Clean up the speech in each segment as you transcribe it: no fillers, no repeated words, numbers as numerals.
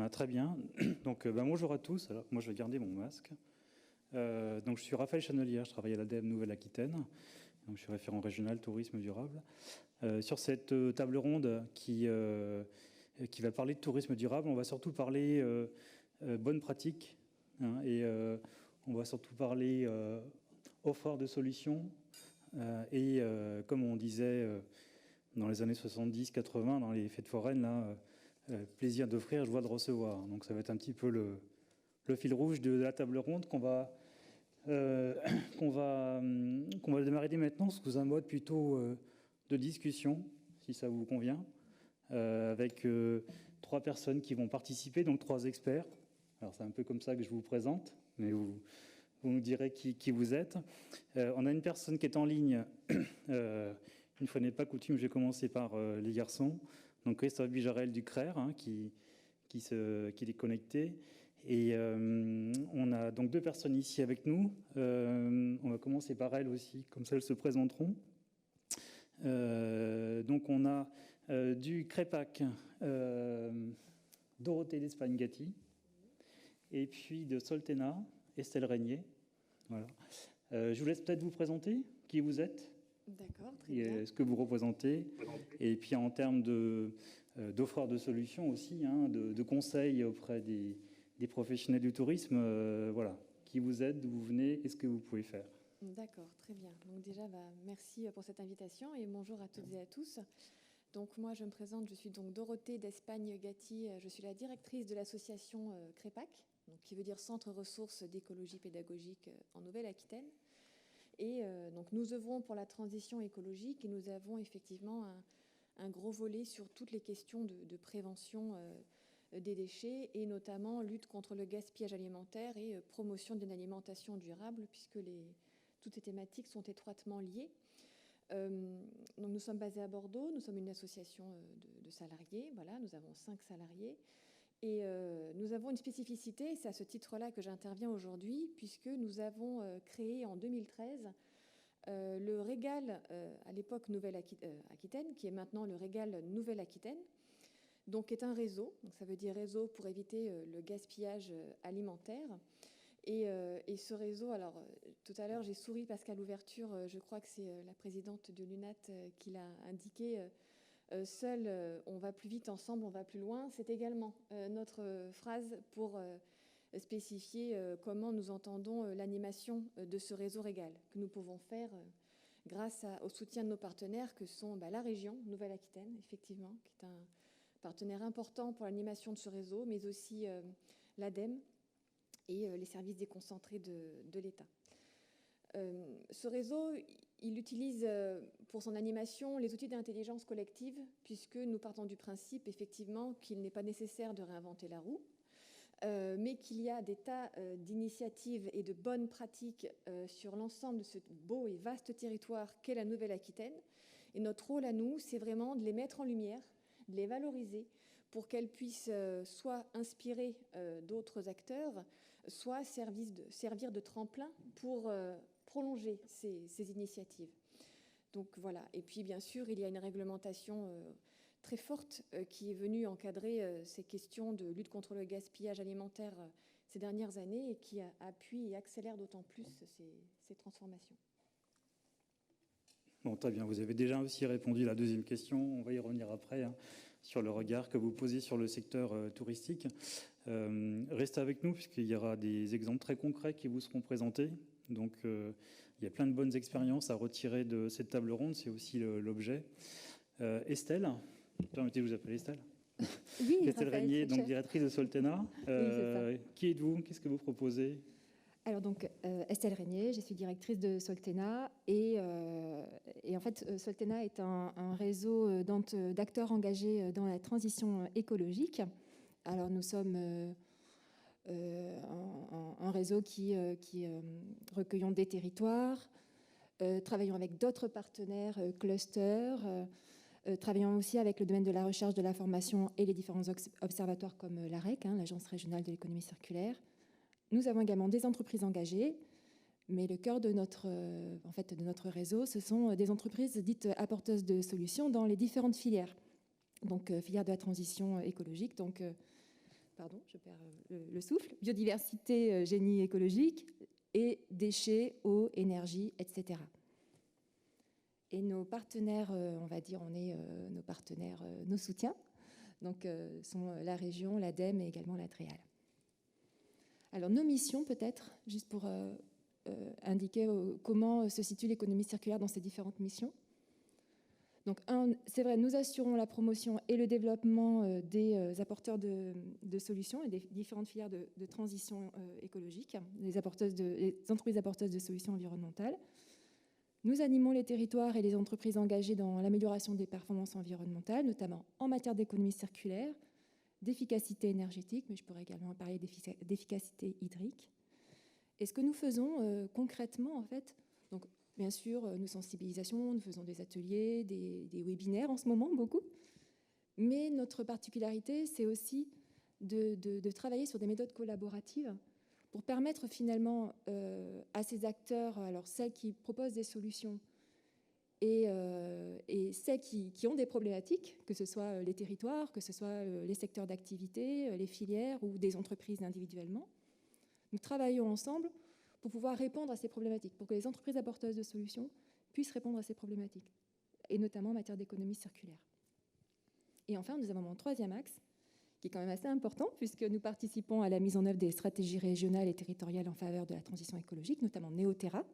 Très bien. Donc, bonjour à tous. Alors, moi, je vais garder mon masque. Donc, je suis Raphaël Chanelière, je travaille à l'ADEME Nouvelle-Aquitaine. Donc, je suis référent régional tourisme durable. Sur cette table ronde qui va parler de tourisme durable, on va surtout parler bonnes pratiques. Et on va surtout parler offre de solutions. Et comme on disait dans les années 70-80, dans les fêtes foraines, là, plaisir d'offrir, joie de recevoir. Donc ça va être un petit peu le fil rouge de la table ronde qu'on va démarrer dès maintenant sous un mode plutôt de discussion, si ça vous convient, avec 3 personnes qui vont participer, donc 3 experts. Alors c'est un peu comme ça que je vous présente, mais vous nous direz qui vous êtes. On a une personne qui est en ligne. Une fois n'est pas coutume, je vais commencer par les garçons. Donc Christophe Bijarel du CRER, qui est connecté. Et on a donc 2 personnes ici avec nous. On va commencer par elles aussi, comme ça elles se présenteront. Donc on a du CREPAC, Dorothée d'Espagne-Gatti, et puis de Soltena, Estelle Régnier. Voilà. Je vous laisse peut-être vous présenter qui vous êtes. D'accord, très bien. Ce que vous représentez. Et puis en termes d'offreurs de solutions aussi, de conseils auprès des professionnels du tourisme, voilà. Qui vous êtes, d'où vous venez et ce que vous pouvez faire. D'accord, très bien. Donc déjà, merci pour cette invitation et bonjour à toutes et à tous. Donc moi, je me présente, je suis donc Dorothée d'Espagne-Gatti. Je suis la directrice de l'association CREPAC, donc qui veut dire Centre Ressources d'écologie pédagogique en Nouvelle-Aquitaine. Et donc nous œuvrons pour la transition écologique et nous avons effectivement un gros volet sur toutes les questions de prévention des déchets et notamment lutte contre le gaspillage alimentaire et promotion d'une alimentation durable puisque toutes ces thématiques sont étroitement liées. Donc nous sommes basés à Bordeaux, nous sommes une association de salariés, voilà, nous avons 5 salariés. Et nous avons une spécificité, c'est à ce titre-là que j'interviens aujourd'hui, puisque nous avons créé en 2013 le Régal, à l'époque Nouvelle-Aquitaine, qui est maintenant le Régal Nouvelle-Aquitaine, donc est un réseau, donc ça veut dire réseau pour éviter le gaspillage alimentaire. Et ce réseau, alors tout à l'heure j'ai souri parce qu'à l'ouverture, je crois que c'est la présidente de l'UNAT qui l'a indiqué, seul, on va plus vite, ensemble, on va plus loin. C'est également notre phrase pour spécifier comment nous entendons l'animation de ce réseau Régal, que nous pouvons faire grâce au soutien de nos partenaires, que sont la région Nouvelle-Aquitaine, effectivement, qui est un partenaire important pour l'animation de ce réseau, mais aussi l'ADEME et les services déconcentrés de l'État. Ce réseau, il utilise pour son animation les outils d'intelligence collective, puisque nous partons du principe, effectivement, qu'il n'est pas nécessaire de réinventer la roue, mais qu'il y a des tas d'initiatives et de bonnes pratiques sur l'ensemble de ce beau et vaste territoire qu'est la Nouvelle-Aquitaine. Et notre rôle à nous, c'est vraiment de les mettre en lumière, de les valoriser, pour qu'elles puissent soit inspirer d'autres acteurs, soit servir de tremplin pour prolonger ces initiatives. Donc voilà. Et puis bien sûr, il y a une réglementation très forte qui est venue encadrer ces questions de lutte contre le gaspillage alimentaire ces dernières années et qui appuie et accélère d'autant plus ces transformations. Bon, très bien. Vous avez déjà aussi répondu à la deuxième question. On va y revenir après, sur le regard que vous posez sur le secteur touristique. Restez avec nous puisqu'il y aura des exemples très concrets qui vous seront présentés. Donc, il y a plein de bonnes expériences à retirer de cette table ronde. C'est aussi l'objet. Estelle, permettez-je de vous appeler Estelle. Oui, Estelle Régnier, donc directrice de Soltena. Oui, qui êtes-vous? Qu'est-ce que vous proposez? Alors donc, Estelle Régnier, je suis directrice de Soltena et en fait, Soltena est un réseau d'acteurs engagés dans la transition écologique. Alors nous sommes un réseau qui recueillons des territoires, travaillons avec d'autres partenaires, clusters, travaillons aussi avec le domaine de la recherche, de la formation et les différents observatoires comme l'AREC, l'Agence régionale de l'économie circulaire. Nous avons également des entreprises engagées, mais le cœur de notre réseau, ce sont des entreprises dites apporteuses de solutions dans les différentes filières. Donc, filière de la transition écologique, donc pardon, je perds le souffle, biodiversité, génie écologique et déchets, eau, énergie, etc. Et nos partenaires, on va dire, nos partenaires, nos soutiens, donc sont la région, l'ADEME et également la Tréal. Alors nos missions peut-être, juste pour indiquer comment se situe l'économie circulaire dans ces différentes missions. Donc, c'est vrai, nous assurons la promotion et le développement des apporteurs de solutions et des différentes filières de transition écologique, les entreprises apporteuses de solutions environnementales. Nous animons les territoires et les entreprises engagées dans l'amélioration des performances environnementales, notamment en matière d'économie circulaire, d'efficacité énergétique, mais je pourrais également parler d'efficacité hydrique. Et ce que nous faisons concrètement, en fait, donc, bien sûr, nous sensibilisons, nous faisons des ateliers, des webinaires en ce moment, beaucoup. Mais notre particularité, c'est aussi de travailler sur des méthodes collaboratives pour permettre finalement à ces acteurs, alors celles qui proposent des solutions et celles qui ont des problématiques, que ce soit les territoires, que ce soit les secteurs d'activité, les filières ou des entreprises individuellement. Nous travaillons ensemble pour pouvoir répondre à ces problématiques, pour que les entreprises apporteuses de solutions puissent répondre à ces problématiques, et notamment en matière d'économie circulaire. Et enfin, nous avons mon troisième axe, qui est quand même assez important, puisque nous participons à la mise en œuvre des stratégies régionales et territoriales en faveur de la transition écologique, notamment Neoterra.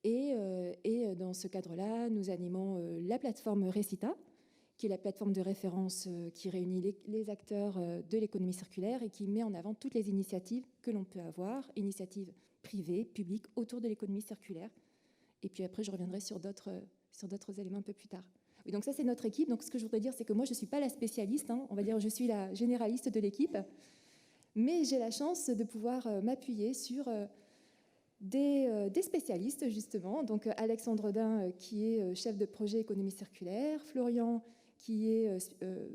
Et dans ce cadre-là, nous animons la plateforme Recita, qui est la plateforme de référence qui réunit les acteurs de l'économie circulaire et qui met en avant toutes les initiatives que l'on peut avoir, initiatives privées, publiques, autour de l'économie circulaire. Et puis après, je reviendrai sur d'autres éléments un peu plus tard. Oui, donc ça, c'est notre équipe. Donc ce que je voudrais dire, c'est que moi, je ne suis pas la spécialiste, on va dire je suis la généraliste de l'équipe, mais j'ai la chance de pouvoir m'appuyer sur des spécialistes, justement. Donc Alexandre Audin, qui est chef de projet économie circulaire, Florian, qui est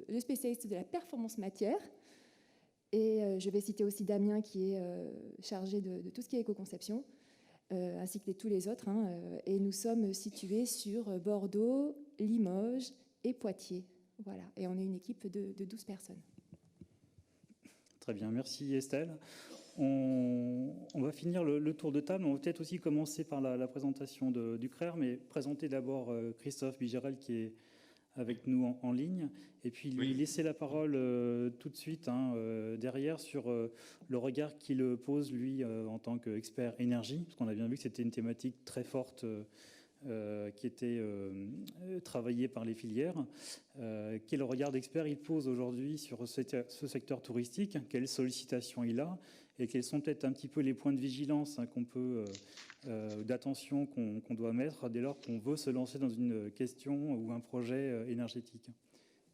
le spécialiste de la performance matière, et je vais citer aussi Damien, qui est chargé de tout ce qui est éco-conception, ainsi que tous les autres. Et nous sommes situés sur Bordeaux, Limoges et Poitiers. Voilà. Et on est une équipe de 12 personnes. Très bien, merci Estelle. On va finir le tour de table. On va peut-être aussi commencer par la présentation du CRER, mais présenter d'abord Christophe Bigerel, qui est avec nous en ligne, et puis lui laisser la parole tout de suite derrière sur le regard qu'il pose, lui, en tant qu'expert énergie, parce qu'on a bien vu que c'était une thématique très forte qui était travaillée par les filières. Quel regard d'expert il pose aujourd'hui sur ce secteur touristique, quelles sollicitations il a, et quels sont peut-être un petit peu les points de vigilance d'attention qu'on doit mettre dès lors qu'on veut se lancer dans une question ou un projet énergétique.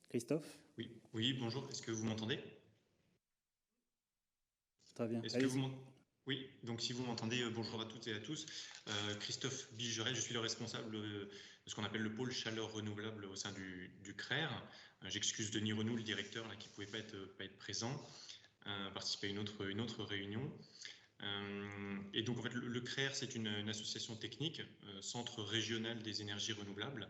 Christophe ? Oui, bonjour, est-ce que vous m'entendez ? Très bien. Oui, donc si vous m'entendez, bonjour à toutes et à tous. Christophe Bigerel, je suis le responsable de ce qu'on appelle le pôle chaleur renouvelable au sein du CRER. J'excuse Denis Renou, le directeur, là, qui ne pouvait pas être présent, participer à une autre réunion. Et donc en fait le CRER, c'est une association technique, Centre régional des énergies renouvelables.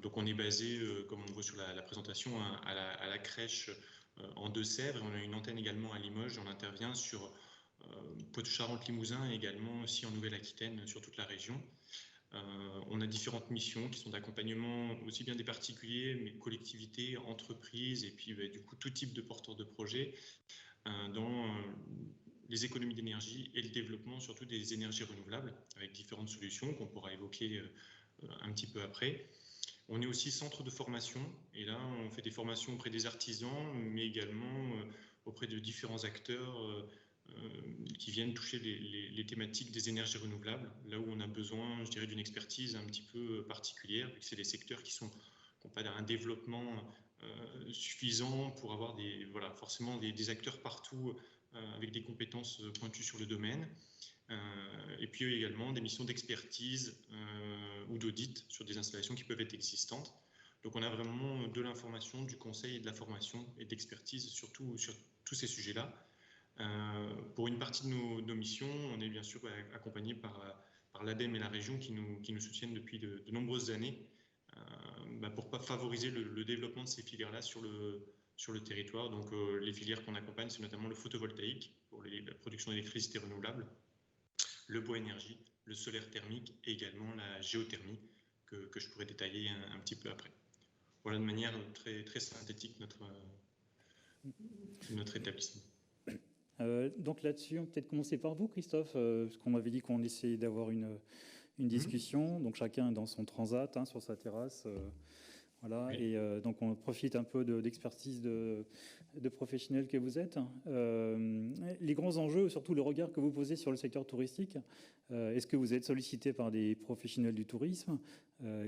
Donc on est basé, comme on le voit sur la présentation, à la crèche en Deux-Sèvres, et on a une antenne également à Limoges. On intervient sur Poitou-Charentes-Limousin et également aussi en Nouvelle-Aquitaine, sur toute la région. On a différentes missions qui sont d'accompagnement aussi bien des particuliers, mais collectivités, entreprises, et puis du coup tout type de porteurs de projets dans les économies d'énergie et le développement surtout des énergies renouvelables, avec différentes solutions qu'on pourra évoquer un petit peu après. On est aussi centre de formation, et là on fait des formations auprès des artisans, mais également auprès de différents acteurs qui viennent toucher les thématiques des énergies renouvelables, là où on a besoin, je dirais, d'une expertise un petit peu particulière, vu que c'est des secteurs qui n'ont pas un développement suffisant pour avoir forcément des acteurs partout avec des compétences pointues sur le domaine. Et puis également des missions d'expertise ou d'audit sur des installations qui peuvent être existantes. Donc on a vraiment de l'information, du conseil et de la formation et d'expertise sur tous ces sujets-là. Pour une partie de nos missions, on est bien sûr accompagné par l'ADEME et la région qui nous soutiennent depuis de nombreuses années pour favoriser le développement de ces filières-là sur sur le territoire. Donc les filières qu'on accompagne, c'est notamment le photovoltaïque pour la production d'électricité renouvelable, le bois énergie, le solaire thermique et également la géothermie que je pourrais détailler un petit peu après. Voilà de manière très, très synthétique notre établissement. Donc là-dessus, on peut peut-être commencer par vous, Christophe, parce qu'on m'avait dit qu'on essayait d'avoir une discussion, donc chacun dans son transat, sur sa terrasse. Voilà, oui. Et donc on profite un peu d'expertise de professionnels que vous êtes. Les grands enjeux, surtout le regard que vous posez sur le secteur touristique, est-ce que vous êtes sollicité par des professionnels du tourisme?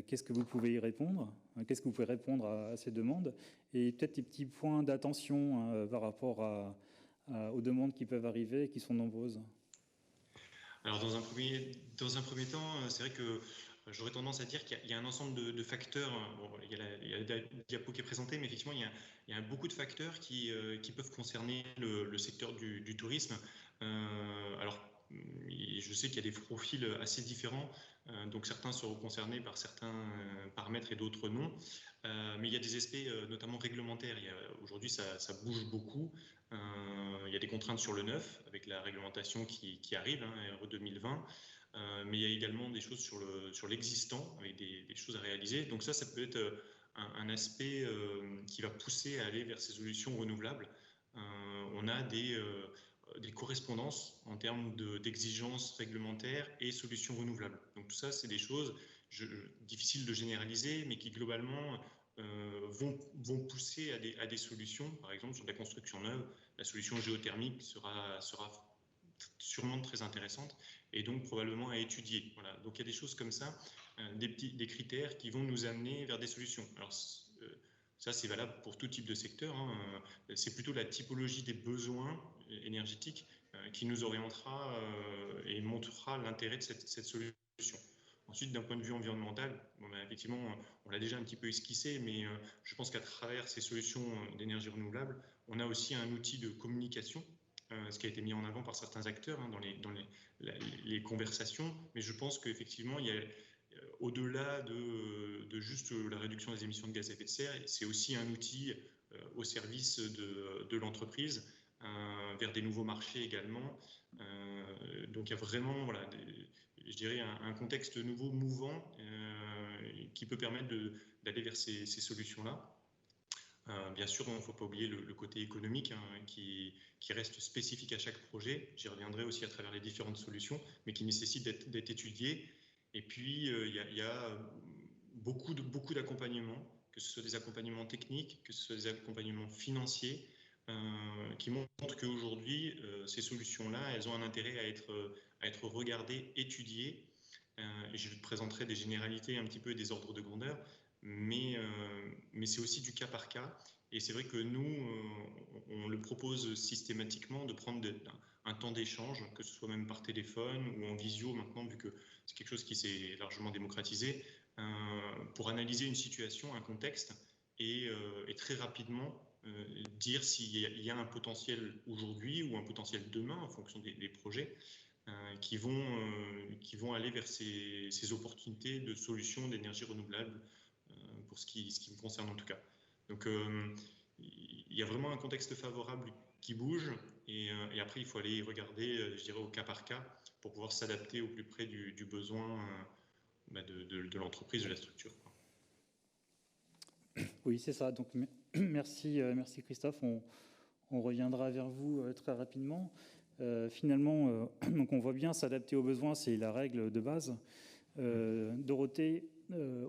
Qu'est-ce que vous pouvez y répondre? Qu'est-ce que vous pouvez répondre à ces demandes? Et peut-être des petits points d'attention par rapport aux demandes qui peuvent arriver et qui sont nombreuses. Alors dans un premier temps, c'est vrai que j'aurais tendance à dire qu'il y a un ensemble de facteurs. Bon, il y a la diapo qui est présentée, mais effectivement, il y a beaucoup de facteurs qui peuvent concerner le secteur du tourisme. Alors, je sais qu'il y a des profils assez différents, donc certains seront concernés par certains paramètres et d'autres non. Mais il y a des aspects notamment réglementaires. Aujourd'hui, ça bouge beaucoup. Il y a des contraintes sur le neuf, avec la réglementation qui arrive, RE 2020. Mais il y a également des choses sur l'existant, avec des choses à réaliser. Donc ça peut être un aspect qui va pousser à aller vers ces solutions renouvelables. On a des correspondances en termes d'exigences réglementaires et solutions renouvelables. Donc tout ça, c'est des choses difficiles de généraliser, mais qui globalement vont pousser à des solutions. Par exemple, sur la construction neuve, la solution géothermique sera sûrement très intéressante et donc probablement à étudier. Voilà. Donc il y a des choses comme ça, des critères qui vont nous amener vers des solutions. Alors ça, c'est valable pour tout type de secteur. C'est plutôt la typologie des besoins énergétiques qui nous orientera et montrera l'intérêt de cette solution. Ensuite, d'un point de vue environnemental, effectivement, on l'a déjà un petit peu esquissé, mais je pense qu'à travers ces solutions d'énergie renouvelable, on a aussi un outil de communication, ce qui a été mis en avant par certains acteurs dans les conversations. Mais je pense qu'effectivement, il y a au-delà de juste la réduction des émissions de gaz à effet de serre, c'est aussi un outil au service de l'entreprise, vers des nouveaux marchés également. Donc il y a vraiment, je dirais, un contexte nouveau, mouvant, qui peut permettre d'aller vers ces solutions-là. Bien sûr, il ne faut pas oublier le côté économique qui reste spécifique à chaque projet. J'y reviendrai aussi à travers les différentes solutions, mais qui nécessitent d'être étudiées. Et puis, il y a beaucoup d'accompagnements, que ce soit des accompagnements techniques, que ce soit des accompagnements financiers, qui montrent qu'aujourd'hui, ces solutions-là, elles ont un intérêt à être regardées, étudiées. Et je vous présenterai des généralités un petit peu et des ordres de grandeur, mais c'est aussi du cas par cas. Et c'est vrai que nous, on le propose systématiquement de prendre un temps d'échange, que ce soit même par téléphone ou en visio maintenant, vu que c'est quelque chose qui s'est largement démocratisé, pour analyser une situation, un contexte, et très rapidement dire s'il y a un potentiel aujourd'hui ou un potentiel demain en fonction des projets qui vont aller vers ces opportunités de solutions d'énergie renouvelable, pour ce qui me concerne en tout cas. Donc il y a vraiment un contexte favorable qui bouge, et après il faut aller regarder, je dirais, au cas par cas pour pouvoir s'adapter au plus près du besoin de l'entreprise, de la structure. Oui, c'est ça. Donc merci Christophe. On reviendra vers vous très rapidement. Finalement, donc on voit bien s'adapter aux besoins, c'est la règle de base. Dorothée,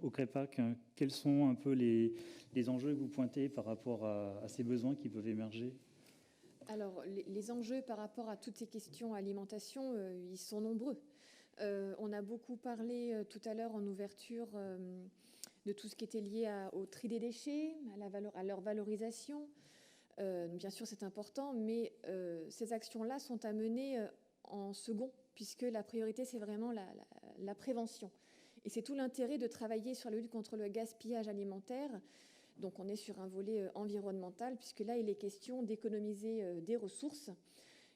au CREPAC, quels sont un peu les enjeux que vous pointez par rapport à ces besoins qui peuvent émerger? Alors, les enjeux par rapport à toutes ces questions alimentation, ils sont nombreux. On a beaucoup parlé tout à l'heure en ouverture de tout ce qui était lié au tri des déchets, à leur valorisation. Bien sûr, c'est important, mais ces actions-là sont à mener en second, puisque la priorité, c'est vraiment la prévention. Et c'est tout l'intérêt de travailler sur la lutte contre le gaspillage alimentaire. Donc on est sur un volet environnemental, puisque là, il est question d'économiser des ressources,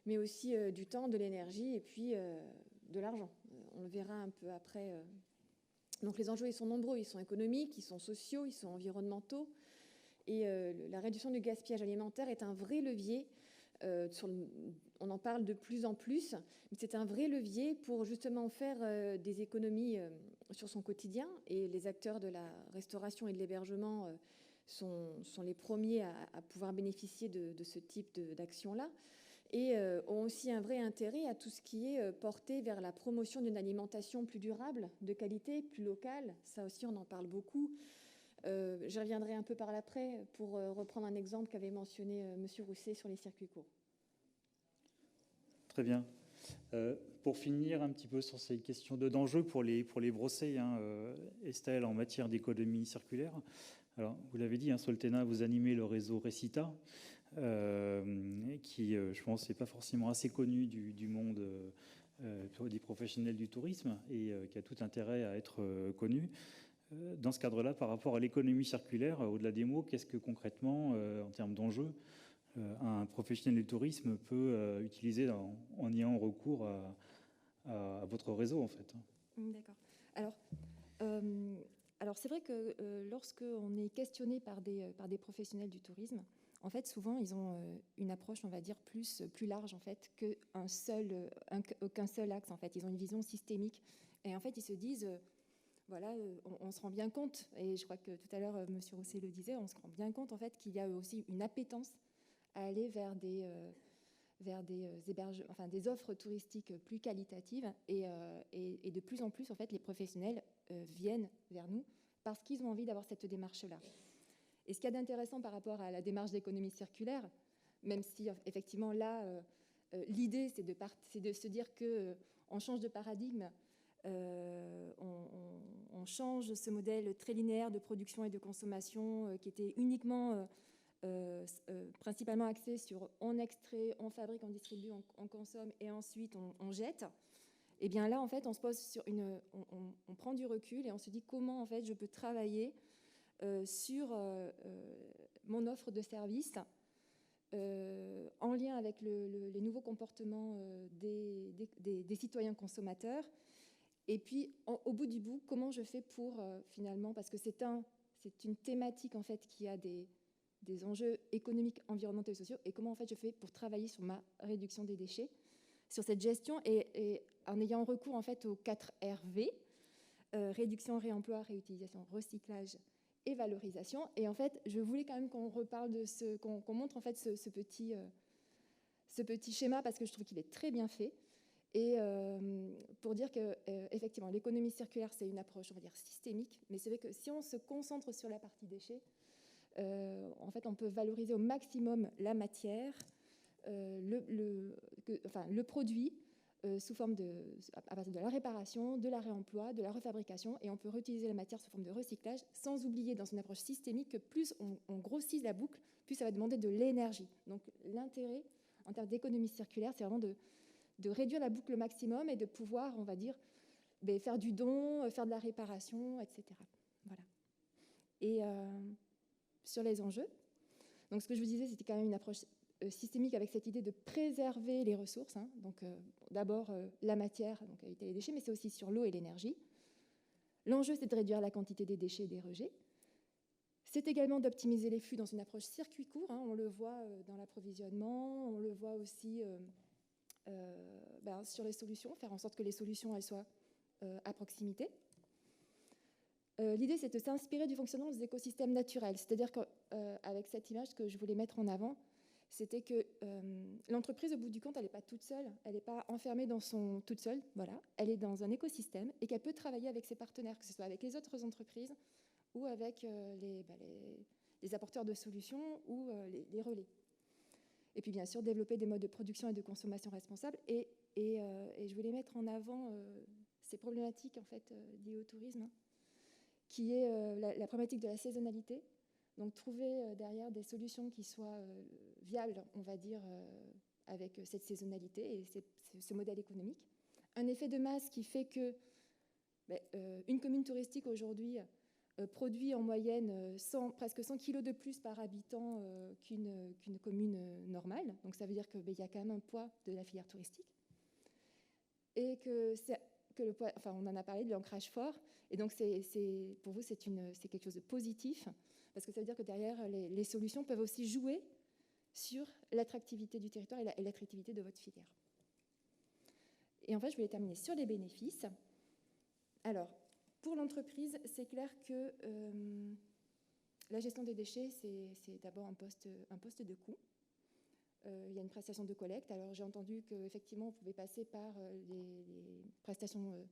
mais aussi du temps, de l'énergie et puis de l'argent. On le verra un peu après. Donc les enjeux, ils sont nombreux. Ils sont économiques, ils sont sociaux, ils sont environnementaux. Et la réduction du gaspillage alimentaire est un vrai levier. On en parle de plus en plus, mais c'est un vrai levier pour justement faire des économies sur son quotidien. Et les acteurs de la restauration et de l'hébergement sont les premiers à pouvoir bénéficier de ce type d'action-là, et ont aussi un vrai intérêt à tout ce qui est porté vers la promotion d'une alimentation plus durable, de qualité, plus locale. Ça aussi, on en parle beaucoup. J'y reviendrai un peu par l'après pour reprendre un exemple qu'avait mentionné M. Rousset sur les circuits courts. Très bien. Pour finir un petit peu sur ces questions d'enjeux pour les brossés, Estelle, en matière d'économie circulaire. Alors, vous l'avez dit, Soltena, vous animez le réseau Recita, qui, je pense, n'est pas forcément assez connu du monde des professionnels du tourisme et qui a tout intérêt à être connu. Dans ce cadre-là, par rapport à l'économie circulaire, au-delà des mots, qu'est-ce que concrètement, en termes d'enjeux, un professionnel du tourisme peut utiliser en ayant recours à votre réseau, en fait? D'accord. Alors c'est vrai que lorsqu'on est questionné par des professionnels du tourisme, en fait, souvent, ils ont une approche, on va dire, plus large, en fait, qu'un seul axe, en fait. Ils ont une vision systémique. Et en fait, ils se disent... Voilà, on se rend bien compte, et je crois que tout à l'heure, M. Rousset le disait, on se rend bien compte en fait qu'il y a aussi une appétence à aller vers des offres touristiques plus qualitatives, et de plus en plus en fait les professionnels viennent vers nous parce qu'ils ont envie d'avoir cette démarche-là. Et ce qu'il y a d'intéressant par rapport à la démarche d'économie circulaire, même si effectivement là, l'idée c'est de se dire qu'on change de paradigme. On change ce modèle très linéaire de production et de consommation qui était uniquement principalement axé sur on extrait, on fabrique, on distribue, on consomme et ensuite on jette. Et bien là en fait on se pose sur on prend du recul et on se dit comment en fait je peux travailler sur mon offre de service en lien avec les nouveaux comportements des citoyens consommateurs. Et puis, au bout du bout, comment je fais pour, finalement, parce que c'est une thématique, en fait, qui a des enjeux économiques, environnementaux et sociaux, et comment, en fait, je fais pour travailler sur ma réduction des déchets, sur cette gestion, et en ayant recours, en fait, aux 4 RV, réduction, réemploi, réutilisation, recyclage et valorisation. Et en fait, je voulais quand même qu'on reparle de qu'on montre, en fait, ce petit schéma, parce que je trouve qu'il est très bien fait. Et pour dire que effectivement, l'économie circulaire, c'est une approche, on va dire, systémique, mais c'est vrai que si on se concentre sur la partie déchets, en fait, on peut valoriser au maximum la matière, le produit, sous forme à partir de la réparation, de la réemploi, de la refabrication, et on peut réutiliser la matière sous forme de recyclage, sans oublier dans une approche systémique que plus on grossit la boucle, plus ça va demander de l'énergie. Donc l'intérêt en termes d'économie circulaire, c'est vraiment de réduire la boucle au maximum et de pouvoir, on va dire, faire du don, faire de la réparation, etc. Voilà. Et sur les enjeux, donc ce que je vous disais, c'était quand même une approche systémique avec cette idée de préserver les ressources. Donc d'abord la matière, donc éviter les déchets, mais c'est aussi sur l'eau et l'énergie. L'enjeu, c'est de réduire la quantité des déchets et des rejets. C'est également d'optimiser les flux dans une approche circuit court. On le voit dans l'approvisionnement, on le voit aussi... sur les solutions, faire en sorte que les solutions elles soient à proximité. L'idée, c'est de s'inspirer du fonctionnement des écosystèmes naturels. C'est-à-dire qu'avec cette image, ce que je voulais mettre en avant, c'était que l'entreprise, au bout du compte, elle n'est pas toute seule, elle n'est pas enfermée toute seule, voilà. Elle est dans un écosystème et qu'elle peut travailler avec ses partenaires, que ce soit avec les autres entreprises ou avec les apporteurs de solutions ou les relais. Et puis, bien sûr, développer des modes de production et de consommation responsables. Et je voulais mettre en avant ces problématiques en fait, liées au tourisme, qui est la problématique de la saisonnalité. Donc, trouver derrière des solutions qui soient viables, on va dire, avec cette saisonnalité et ce modèle économique. Un effet de masse qui fait que une commune touristique aujourd'hui produit en moyenne presque 100 kilos de plus par habitant qu'une commune normale. Donc ça veut dire qu'il y a quand même un poids de la filière touristique. Et que que on en a parlé de l'ancrage fort, et donc pour vous c'est quelque chose de positif, parce que ça veut dire que derrière les solutions peuvent aussi jouer sur l'attractivité du territoire et l'attractivité de votre filière. Et en fait, je voulais terminer sur les bénéfices. Alors, pour l'entreprise, c'est clair que la gestion des déchets, c'est d'abord un poste de coût. Il y a une prestation de collecte. Alors, j'ai entendu qu'effectivement, vous pouvez passer par les prestations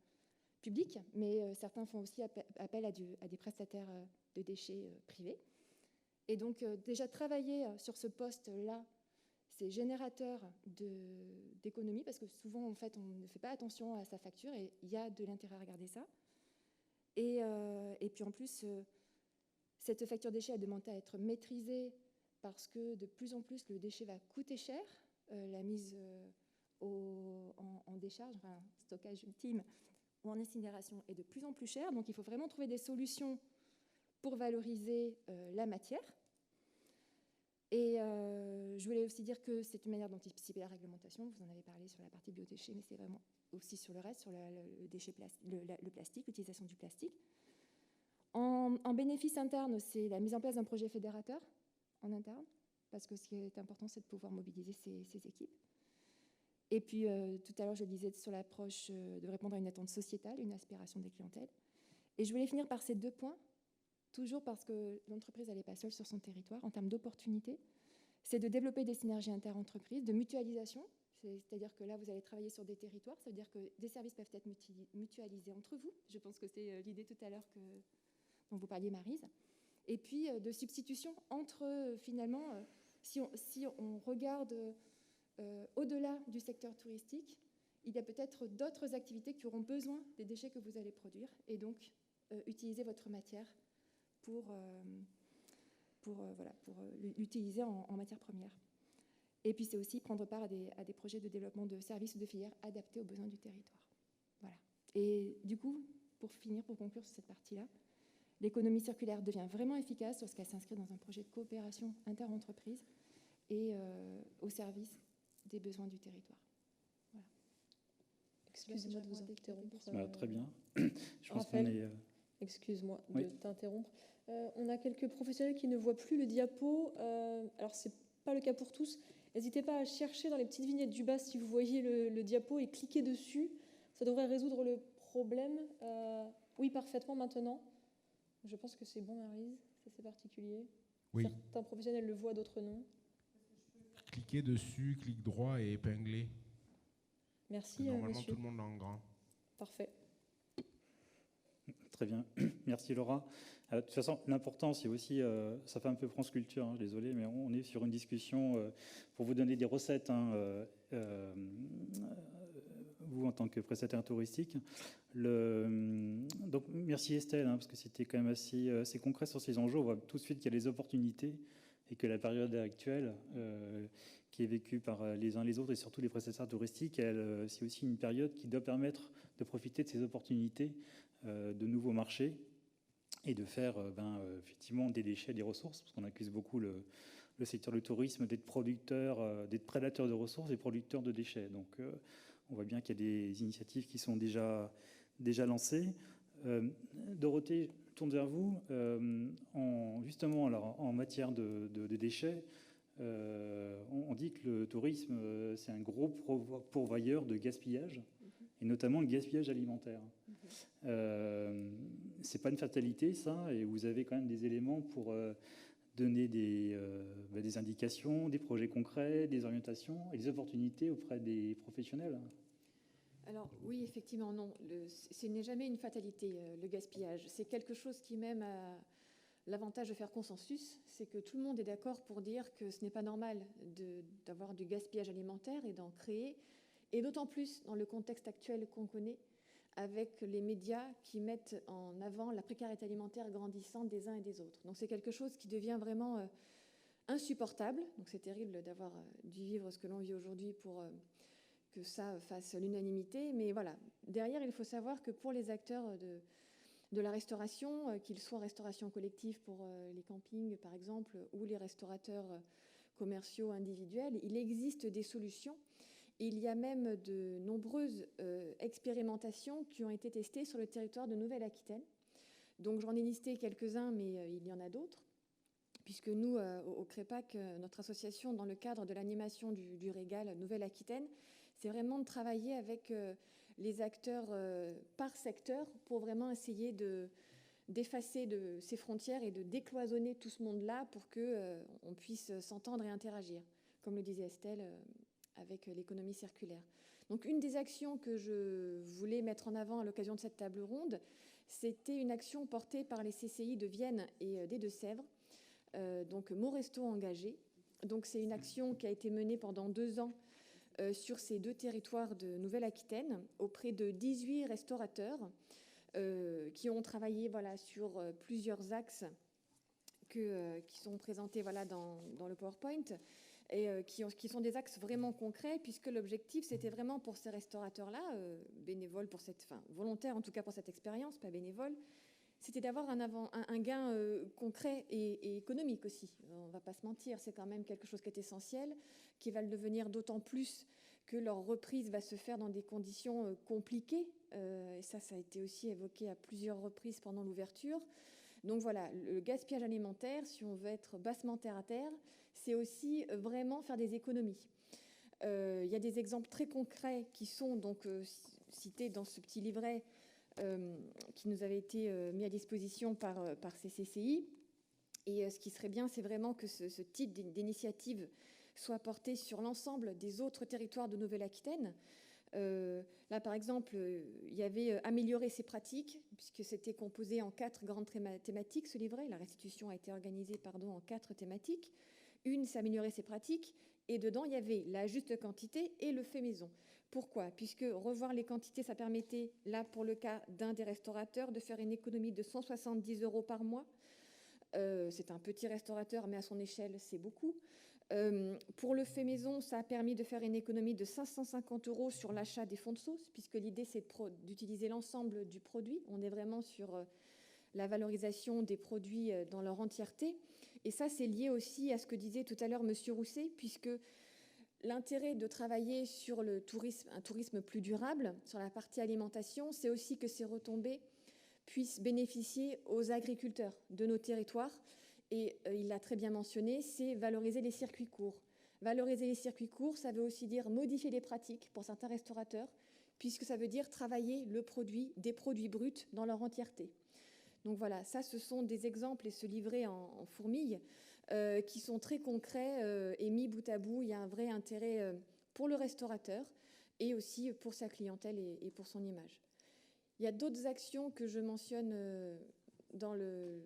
publiques, mais certains font aussi appel à des prestataires de déchets privés. Et donc, déjà, travailler sur ce poste-là, c'est générateur d'économie, parce que souvent, en fait, on ne fait pas attention à sa facture, et il y a de l'intérêt à regarder ça. Et puis, en plus, cette facture déchet a demandé à être maîtrisée, parce que de plus en plus, le déchet va coûter cher. La mise en décharge, enfin, stockage ultime ou en incinération est de plus en plus cher. Donc, il faut vraiment trouver des solutions pour valoriser la matière. Et je voulais aussi dire que c'est une manière d'anticiper la réglementation. Vous en avez parlé sur la partie biodéchets, mais c'est vraiment aussi sur le reste, sur le plastique, l'utilisation du plastique. En bénéfice interne, c'est la mise en place d'un projet fédérateur en interne, parce que ce qui est important, c'est de pouvoir mobiliser ces équipes. Et puis, tout à l'heure, je disais sur l'approche de répondre à une attente sociétale, une aspiration des clientèles. Et je voulais finir par ces 2 points, toujours parce que l'entreprise, elle n'est pas seule sur son territoire, en termes d'opportunités. C'est de développer des synergies inter-entreprises, de mutualisation, c'est-à-dire que là, vous allez travailler sur des territoires, ça veut dire que des services peuvent être mutualisés entre vous. Je pense que c'est l'idée tout à l'heure dont vous parliez, Maryse. Et puis, de substitution entre, finalement, si on regarde au-delà du secteur touristique, il y a peut-être d'autres activités qui auront besoin des déchets que vous allez produire, et donc utiliser votre matière pour l'utiliser en matière première. Et puis, c'est aussi prendre part à des projets de développement de services ou de filières adaptés aux besoins du territoire. Voilà. Et du coup, pour conclure sur cette partie-là, l'économie circulaire devient vraiment efficace lorsqu'elle s'inscrit dans un projet de coopération inter-entreprise et au service des besoins du territoire. Voilà. Excusez-moi de vous interrompre. Très bien. Je pense qu'on est... Excuse-moi de t'interrompre. On a quelques professionnels qui ne voient plus le diapo. Alors, ce n'est pas le cas pour tous. N'hésitez pas à chercher dans les petites vignettes du bas si vous voyez le diapo et cliquez dessus. Ça devrait résoudre le problème. Oui, parfaitement maintenant. Je pense que c'est bon, Maryse. Ça, c'est particulier. Oui. Certains professionnels le voient, d'autres non. Cliquez dessus, clic droit et épingler. Merci, normalement, monsieur. Tout le monde l'a en grand. Parfait. Très bien. Merci, Laura. De toute façon, l'important, c'est aussi, ça fait un peu France Culture, hein, désolé, mais on est sur une discussion pour vous donner des recettes, vous en tant que prestataire touristique. Donc, merci Estelle, parce que c'était quand même assez concret sur ces enjeux. On voit tout de suite qu'il y a des opportunités et que la période actuelle, qui est vécue par les uns les autres et surtout les prestataires touristiques, c'est aussi une période qui doit permettre de profiter de ces opportunités de nouveaux marchés et de faire effectivement des déchets, des ressources, parce qu'on accuse beaucoup le secteur du tourisme d'être d'être prédateur de ressources et producteur de déchets. Donc, on voit bien qu'il y a des initiatives qui sont déjà lancées. Dorothée, je tourne vers vous. Justement, alors, en matière de déchets, on dit que le tourisme, c'est un gros pourvoyeur de gaspillage, et notamment le gaspillage alimentaire. C'est pas une fatalité, ça, et vous avez quand même des éléments pour donner des indications, des projets concrets, des orientations et des opportunités auprès des professionnels. Alors oui, effectivement, non. Ce n'est jamais une fatalité, le gaspillage. C'est quelque chose qui même a l'avantage de faire consensus. C'est que tout le monde est d'accord pour dire que ce n'est pas normal d'avoir du gaspillage alimentaire et d'en créer. Et d'autant plus dans le contexte actuel qu'on connaît, avec les médias qui mettent en avant la précarité alimentaire grandissante des uns et des autres. Donc c'est quelque chose qui devient vraiment insupportable. Donc c'est terrible d'avoir dû vivre ce que l'on vit aujourd'hui pour que ça fasse l'unanimité. Mais voilà, derrière, il faut savoir que pour les acteurs de la restauration, qu'ils soient en restauration collective pour les campings par exemple, ou les restaurateurs commerciaux individuels, il existe des solutions. Il y a même de nombreuses expérimentations qui ont été testées sur le territoire de Nouvelle-Aquitaine. Donc j'en ai listé quelques-uns, mais il y en a d'autres, puisque nous, au CREPAC, notre association, dans le cadre de l'animation du Régal Nouvelle-Aquitaine, c'est vraiment de travailler avec les acteurs par secteur pour vraiment essayer d'effacer ces frontières et de décloisonner tout ce monde-là pour qu'on puisse s'entendre et interagir, comme le disait Estelle, avec l'économie circulaire. Donc une des actions que je voulais mettre en avant à l'occasion de cette table ronde, c'était une action portée par les CCI de Vienne et des Deux-Sèvres, donc Mon Resto Engagé. Donc c'est une action qui a été menée pendant 2 ans sur ces 2 territoires de Nouvelle-Aquitaine auprès de 18 restaurateurs qui ont travaillé sur plusieurs axes qui sont présentés dans le PowerPoint et qui sont des axes vraiment concrets, puisque l'objectif c'était vraiment pour ces restaurateurs-là, bénévoles volontaires en tout cas pour cette expérience, pas bénévoles, c'était d'avoir un gain concret et économique aussi. On ne va pas se mentir, c'est quand même quelque chose qui est essentiel, qui va le devenir d'autant plus que leur reprise va se faire dans des conditions compliquées. Et ça a été aussi évoqué à plusieurs reprises pendant l'ouverture. Donc voilà, le gaspillage alimentaire, si on veut être bassement terre à terre, c'est aussi vraiment faire des économies. Il y a des exemples très concrets qui sont donc cités dans ce petit livret qui nous avait été mis à disposition par ces CCI. Et ce qui serait bien, c'est vraiment que ce type d'initiative soit porté sur l'ensemble des autres territoires de Nouvelle-Aquitaine. Là, par exemple, il y avait améliorer ses pratiques, puisque c'était composé en 4 grandes thématiques, ce livret. La restitution a été organisée en 4 thématiques. Une, c'est améliorer ses pratiques. Et dedans, il y avait la juste quantité et le fait maison. Pourquoi ? Puisque revoir les quantités, ça permettait, là, pour le cas d'un des restaurateurs, de faire une économie de 170 € par mois. C'est un petit restaurateur, mais à son échelle, c'est beaucoup. Pour le fait maison, ça a permis de faire une économie de 550 € sur l'achat des fonds de sauce, puisque l'idée, c'est d'utiliser l'ensemble du produit. On est vraiment sur la valorisation des produits dans leur entièreté. Et ça, c'est lié aussi à ce que disait tout à l'heure M. Rousset, puisque l'intérêt de travailler sur un tourisme plus durable, sur la partie alimentation, c'est aussi que ces retombées puissent bénéficier aux agriculteurs de nos territoires. Et il l'a très bien mentionné, c'est valoriser les circuits courts. Valoriser les circuits courts, ça veut aussi dire modifier les pratiques pour certains restaurateurs, puisque ça veut dire travailler des produits bruts dans leur entièreté. Donc voilà, ça, ce sont des exemples, et ce livret en fourmille, qui sont très concrets et mis bout à bout. Il y a un vrai intérêt pour le restaurateur et aussi pour sa clientèle et pour son image. Il y a d'autres actions que je mentionne dans le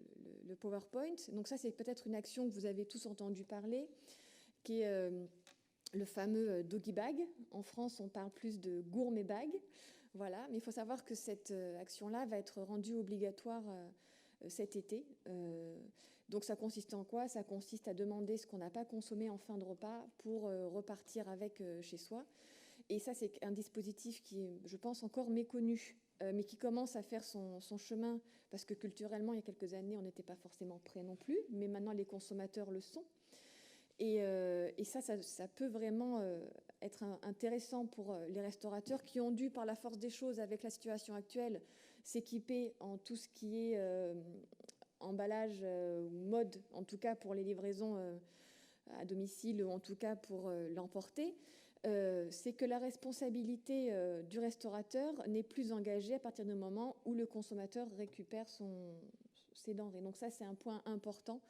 PowerPoint. Donc ça, c'est peut-être une action que vous avez tous entendu parler, qui est le fameux Doggy Bag. En France, on parle plus de Gourmet Bag. Voilà, mais il faut savoir que cette action-là va être rendue obligatoire cet été. Donc ça consiste en quoi ? Ça consiste à demander ce qu'on n'a pas consommé en fin de repas pour repartir avec chez soi. Et ça, c'est un dispositif qui est, je pense, encore méconnu, mais qui commence à faire son chemin, parce que culturellement, il y a quelques années, on n'était pas forcément prêts non plus, mais maintenant, les consommateurs le sont. Et ça peut vraiment être intéressant pour les restaurateurs qui ont dû, par la force des choses, avec la situation actuelle, s'équiper en tout ce qui est emballage ou mode, en tout cas pour les livraisons à domicile ou en tout cas pour l'emporter. C'est que la responsabilité du restaurateur n'est plus engagée à partir du moment où le consommateur récupère ses denrées. Donc ça, c'est un point important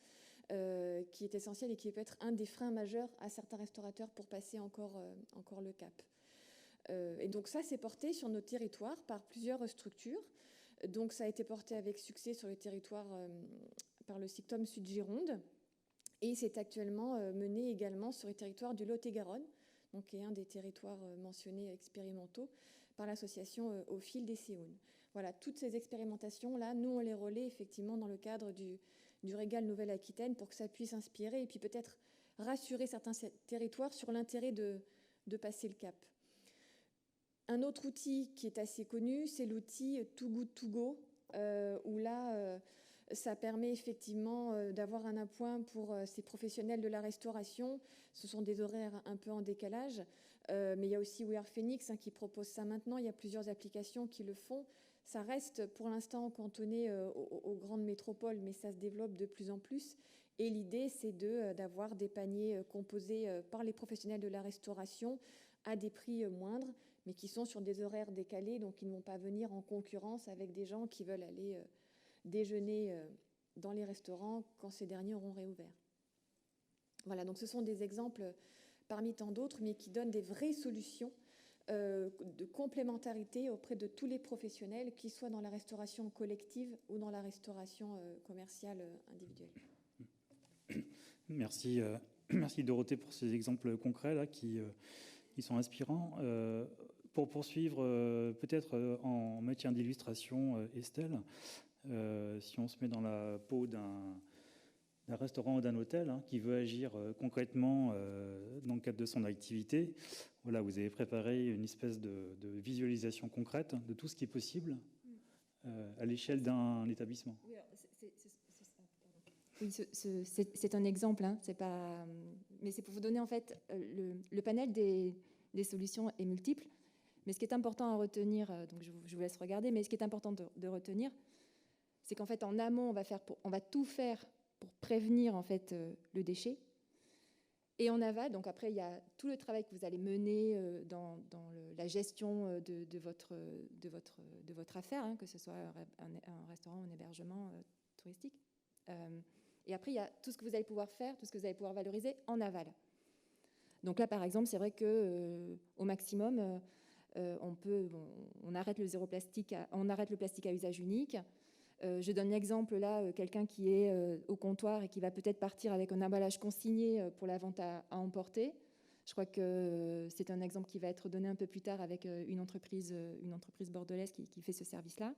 qui est essentiel et qui peut être un des freins majeurs à certains restaurateurs pour passer encore le cap. Et donc ça, c'est porté sur nos territoires par plusieurs structures. Donc ça a été porté avec succès sur le territoire par le SICTOM Sud-Gironde et c'est actuellement mené également sur les territoires du Lot-et-Garonne, donc qui est un des territoires mentionnés expérimentaux par l'association Au Fil des Séounes. Voilà, toutes ces expérimentations-là, nous, on les relaie effectivement dans le cadre du Régal Nouvelle-Aquitaine pour que ça puisse inspirer et puis peut-être rassurer certains territoires sur l'intérêt de passer le cap. Un autre outil qui est assez connu, c'est l'outil Too Good To Go, où là, ça permet effectivement d'avoir un appoint pour ces professionnels de la restauration. Ce sont des horaires un peu en décalage, Mais il y a aussi We Are Phoenix qui propose ça maintenant. Il y a plusieurs applications qui le font. Ça reste pour l'instant cantonné aux grandes métropoles, mais ça se développe de plus en plus. Et l'idée, c'est d'avoir des paniers composés par les professionnels de la restauration à des prix moindres, mais qui sont sur des horaires décalés, donc ils ne vont pas venir en concurrence avec des gens qui veulent aller déjeuner dans les restaurants quand ces derniers auront réouvert. Voilà, donc ce sont des exemples parmi tant d'autres, mais qui donnent des vraies solutions de complémentarité auprès de tous les professionnels, qu'ils soient dans la restauration collective ou dans la restauration commerciale individuelle. Merci, merci Dorothée pour ces exemples concrets là, qui sont inspirants. Pour poursuivre, peut-être en matière d'illustration, Estelle, si on se met dans la peau d'un restaurant ou d'un hôtel qui veut agir concrètement dans le cadre de son activité, voilà, vous avez préparé une espèce de visualisation concrète de tout ce qui est possible à l'échelle d'un établissement. Oui, oui, c'est un exemple, c'est pas, mais c'est pour vous donner en fait le panel des solutions est multiple. Mais ce qui est important à retenir, donc je vous laisse regarder, mais ce qui est important de retenir, c'est qu'en fait en amont on va tout faire pour prévenir en fait le déchet. Et en aval, donc après il y a tout le travail que vous allez mener dans la gestion de votre affaire, que ce soit un restaurant ou un hébergement touristique. Et après, il y a tout ce que vous allez pouvoir faire, tout ce que vous allez pouvoir valoriser en aval. Donc là, par exemple, c'est vrai qu'au maximum, on arrête le zéro plastique, on arrête le plastique à usage unique. Je donne l'exemple là, quelqu'un qui est au comptoir et qui va peut-être partir avec un emballage consigné pour la vente à emporter. Je crois que c'est un exemple qui va être donné un peu plus tard avec une entreprise bordelaise qui fait ce service-là.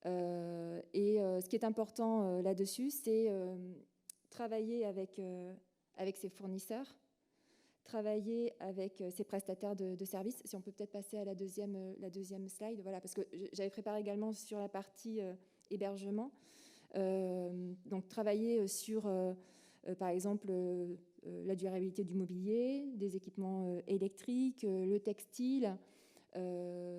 Ce qui est important là-dessus, c'est travailler avec ses fournisseurs, travailler avec ses prestataires de services. Si on peut peut-être passer à la deuxième slide, voilà, parce que j'avais préparé également sur la partie hébergement. Donc travailler sur, par exemple, la durabilité du mobilier, des équipements électriques, le textile.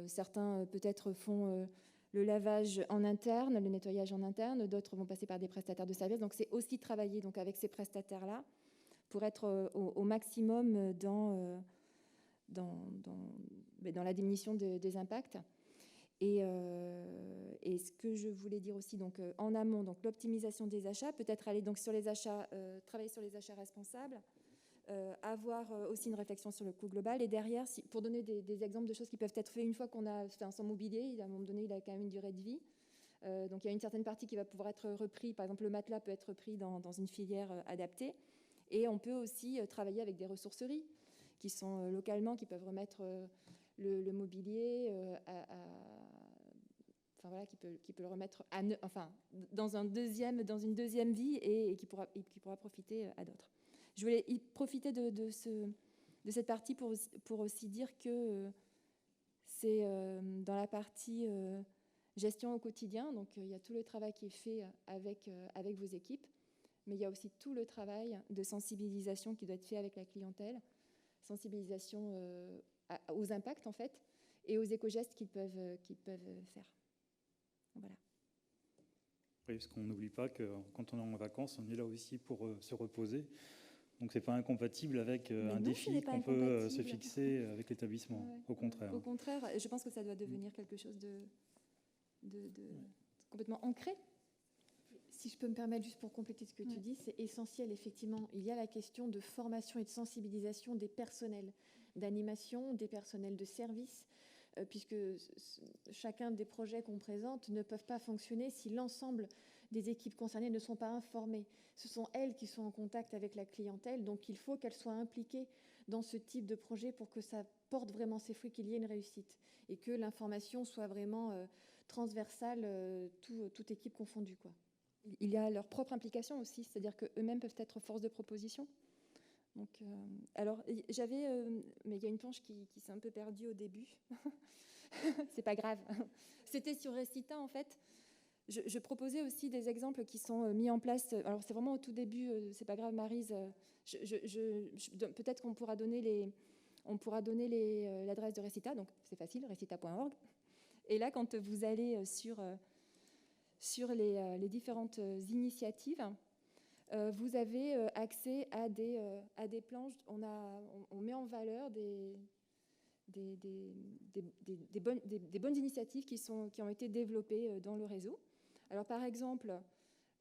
Certains peut-être font le lavage en interne, le nettoyage en interne, d'autres vont passer par des prestataires de services. Donc c'est aussi travailler donc, avec ces prestataires-là pour être au maximum dans la diminution des impacts. Et ce que je voulais dire aussi, donc, en amont, donc, l'optimisation des achats, peut-être aller donc, sur les achats, travailler sur les achats responsables, avoir aussi une réflexion sur le coût global. Et derrière, pour donner des exemples de choses qui peuvent être faites une fois qu'on a fait un son mobilier, à un moment donné, il a quand même une durée de vie. Donc il y a une certaine partie qui va pouvoir être repris. Par exemple, le matelas peut être repris dans une filière adaptée. Et on peut aussi travailler avec des ressourceries qui sont localement, qui peuvent remettre le mobilier enfin voilà, qui peut le remettre dans une deuxième vie et qui pourra profiter à d'autres. Je voulais profiter de cette partie pour aussi dire que c'est dans la partie gestion au quotidien, donc il y a tout le travail qui est fait avec vos équipes, mais il y a aussi tout le travail de sensibilisation qui doit être fait avec la clientèle, sensibilisation aux impacts en fait, et aux éco-gestes qu'ils peuvent faire. Voilà. Oui, parce qu'on n'oublie pas que quand on est en vacances, on est là aussi pour se reposer. Donc, ce n'est pas incompatible avec un défi qu'on peut se fixer avec l'établissement. Ouais, au contraire. Au contraire, je pense que ça doit devenir quelque chose de complètement ancré. Si je peux me permettre, juste pour compléter ce que tu dis, c'est essentiel, effectivement. Il y a la question de formation et de sensibilisation des personnels d'animation, des personnels de service, puisque chacun des projets qu'on présente ne peuvent pas fonctionner si l'ensemble des équipes concernées ne sont pas informées. Ce sont elles qui sont en contact avec la clientèle, donc il faut qu'elles soient impliquées dans ce type de projet pour que ça porte vraiment ses fruits, qu'il y ait une réussite et que l'information soit vraiment transversale, toute équipe confondue, quoi. Il y a leur propre implication aussi, c'est-à-dire qu'eux-mêmes peuvent être force de proposition. Donc, alors, mais il y a une planche qui s'est un peu perdue au début. C'est pas grave. C'était sur Recita, en fait. Je proposais aussi des exemples qui sont mis en place. Alors, c'est vraiment au tout début. C'est pas grave, Maryse. Peut-être qu'on pourra donner on pourra donner l'adresse de Recita, donc c'est facile, recita.org. Et là, quand vous allez sur les différentes initiatives, vous avez accès à des planches. On met en valeur des bonnes initiatives qui ont été développées dans le réseau. Alors, par exemple,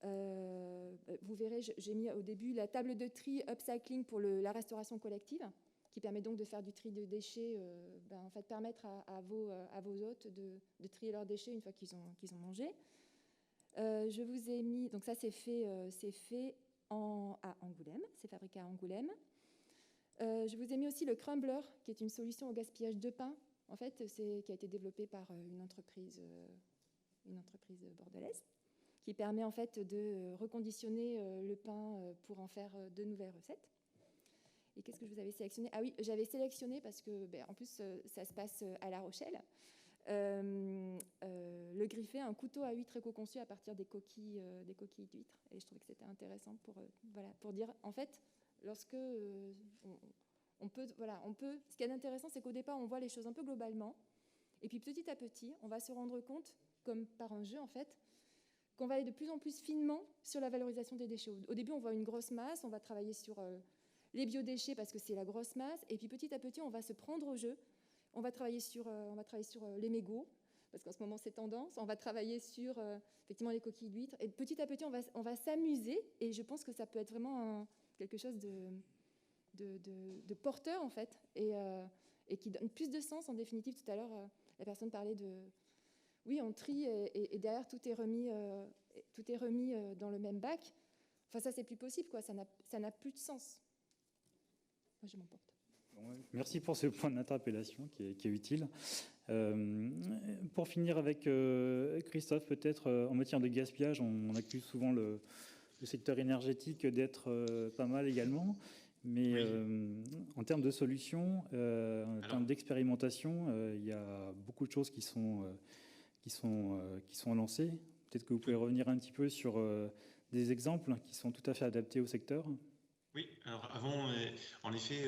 vous verrez, j'ai mis au début la table de tri upcycling pour la restauration collective, qui permet donc de faire du tri de déchets, en fait, permettre à vos hôtes de trier leurs déchets une fois qu'ils ont mangé. Je vous ai mis, donc ça c'est fait à Angoulême, c'est fabriqué à Angoulême. Je vous ai mis aussi le crumbler, qui est une solution au gaspillage de pain, en fait, qui a été développé par une entreprise bordelaise, qui permet en fait de reconditionner le pain pour en faire de nouvelles recettes. Et qu'est-ce que je vous avais sélectionné? Ah oui, j'avais sélectionné parce que, en plus, ça se passe à La Rochelle. Le griffé, un couteau à huîtres éco-conçu à partir des coquilles d'huîtres. Et je trouvais que c'était intéressant pour dire, en fait, lorsque on peut, ce qui est intéressant, c'est qu'au départ, on voit les choses un peu globalement, et puis petit à petit, on va se rendre compte, comme par un jeu en fait, qu'on va aller de plus en plus finement sur la valorisation des déchets. Au début, on voit une grosse masse, on va travailler sur les biodéchets parce que c'est la grosse masse, et puis petit à petit, on va se prendre au jeu. On va travailler sur les mégots, parce qu'en ce moment, c'est tendance. On va travailler sur, effectivement, les coquilles d'huîtres. Et petit à petit, on va s'amuser. Et je pense que ça peut être vraiment quelque chose de porteur, en fait, et qui donne plus de sens, en définitive. Tout à l'heure, la personne parlait de... Oui, on trie, et derrière, tout est remis dans le même bac. Enfin, ça, c'est plus possible, quoi. Ça n'a plus de sens. Moi, je m'emporte. Merci pour ce point d'interpellation qui est utile. Pour finir avec Christophe, peut-être en matière de gaspillage, on accuse souvent le secteur énergétique d'être pas mal également, mais oui. En termes de solutions, en termes d'expérimentation, il y a beaucoup de choses qui sont lancées. Peut-être que vous pouvez revenir un petit peu sur des exemples qui sont tout à fait adaptés au secteur. Oui, alors en effet,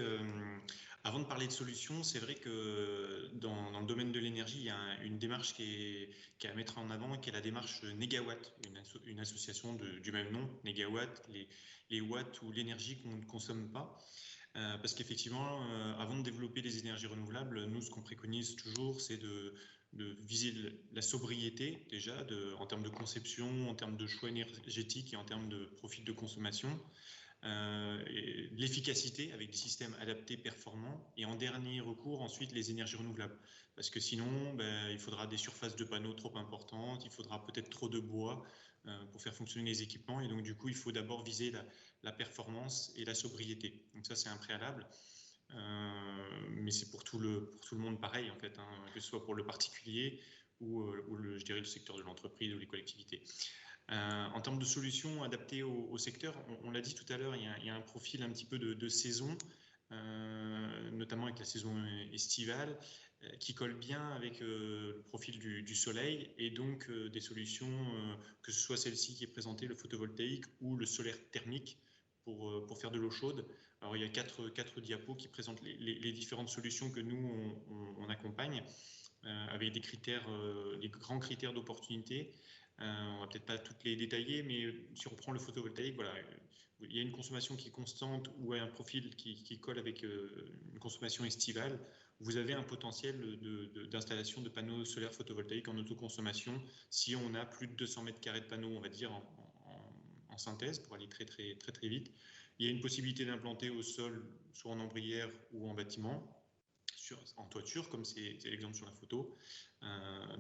avant de parler de solutions, c'est vrai que dans le domaine de l'énergie, il y a une démarche qui est à mettre en avant, qui est la démarche Négawatt, une association du même nom, Négawatt, les watts ou l'énergie qu'on ne consomme pas. Parce qu'effectivement, avant de développer les énergies renouvelables, nous, ce qu'on préconise toujours, c'est de viser la sobriété, déjà, en termes de conception, en termes de choix énergétiques et en termes de profil de consommation. L'efficacité avec des systèmes adaptés, performants, et en dernier recours ensuite les énergies renouvelables, parce que sinon il faudra des surfaces de panneaux trop importantes, il faudra peut-être trop de bois pour faire fonctionner les équipements, et donc du coup il faut d'abord viser la performance et la sobriété. Donc ça c'est un préalable, mais c'est pour tout le monde pareil en fait, que ce soit pour le particulier ou je dirais le secteur de l'entreprise ou les collectivités. En termes de solutions adaptées au secteur, on l'a dit tout à l'heure, il y a un profil un petit peu de saison, notamment avec la saison estivale, qui colle bien avec le profil du soleil, et donc des solutions, que ce soit celle-ci qui est présentée, le photovoltaïque ou le solaire thermique, pour faire de l'eau chaude. Alors il y a quatre diapos qui présentent les différentes solutions que nous on accompagne, avec des critères, des grands critères d'opportunité. On va peut-être pas toutes les détailler, mais si on prend le photovoltaïque, voilà, il y a une consommation qui est constante ou un profil qui colle avec une consommation estivale. Vous avez un potentiel d'installation de panneaux solaires photovoltaïques en autoconsommation si on a plus de 200 mètres carrés de panneaux, on va dire, en synthèse, pour aller très, très, très, très vite. Il y a une possibilité d'implanter au sol, soit en ombrière ou en bâtiment, en toiture, comme c'est l'exemple sur la photo.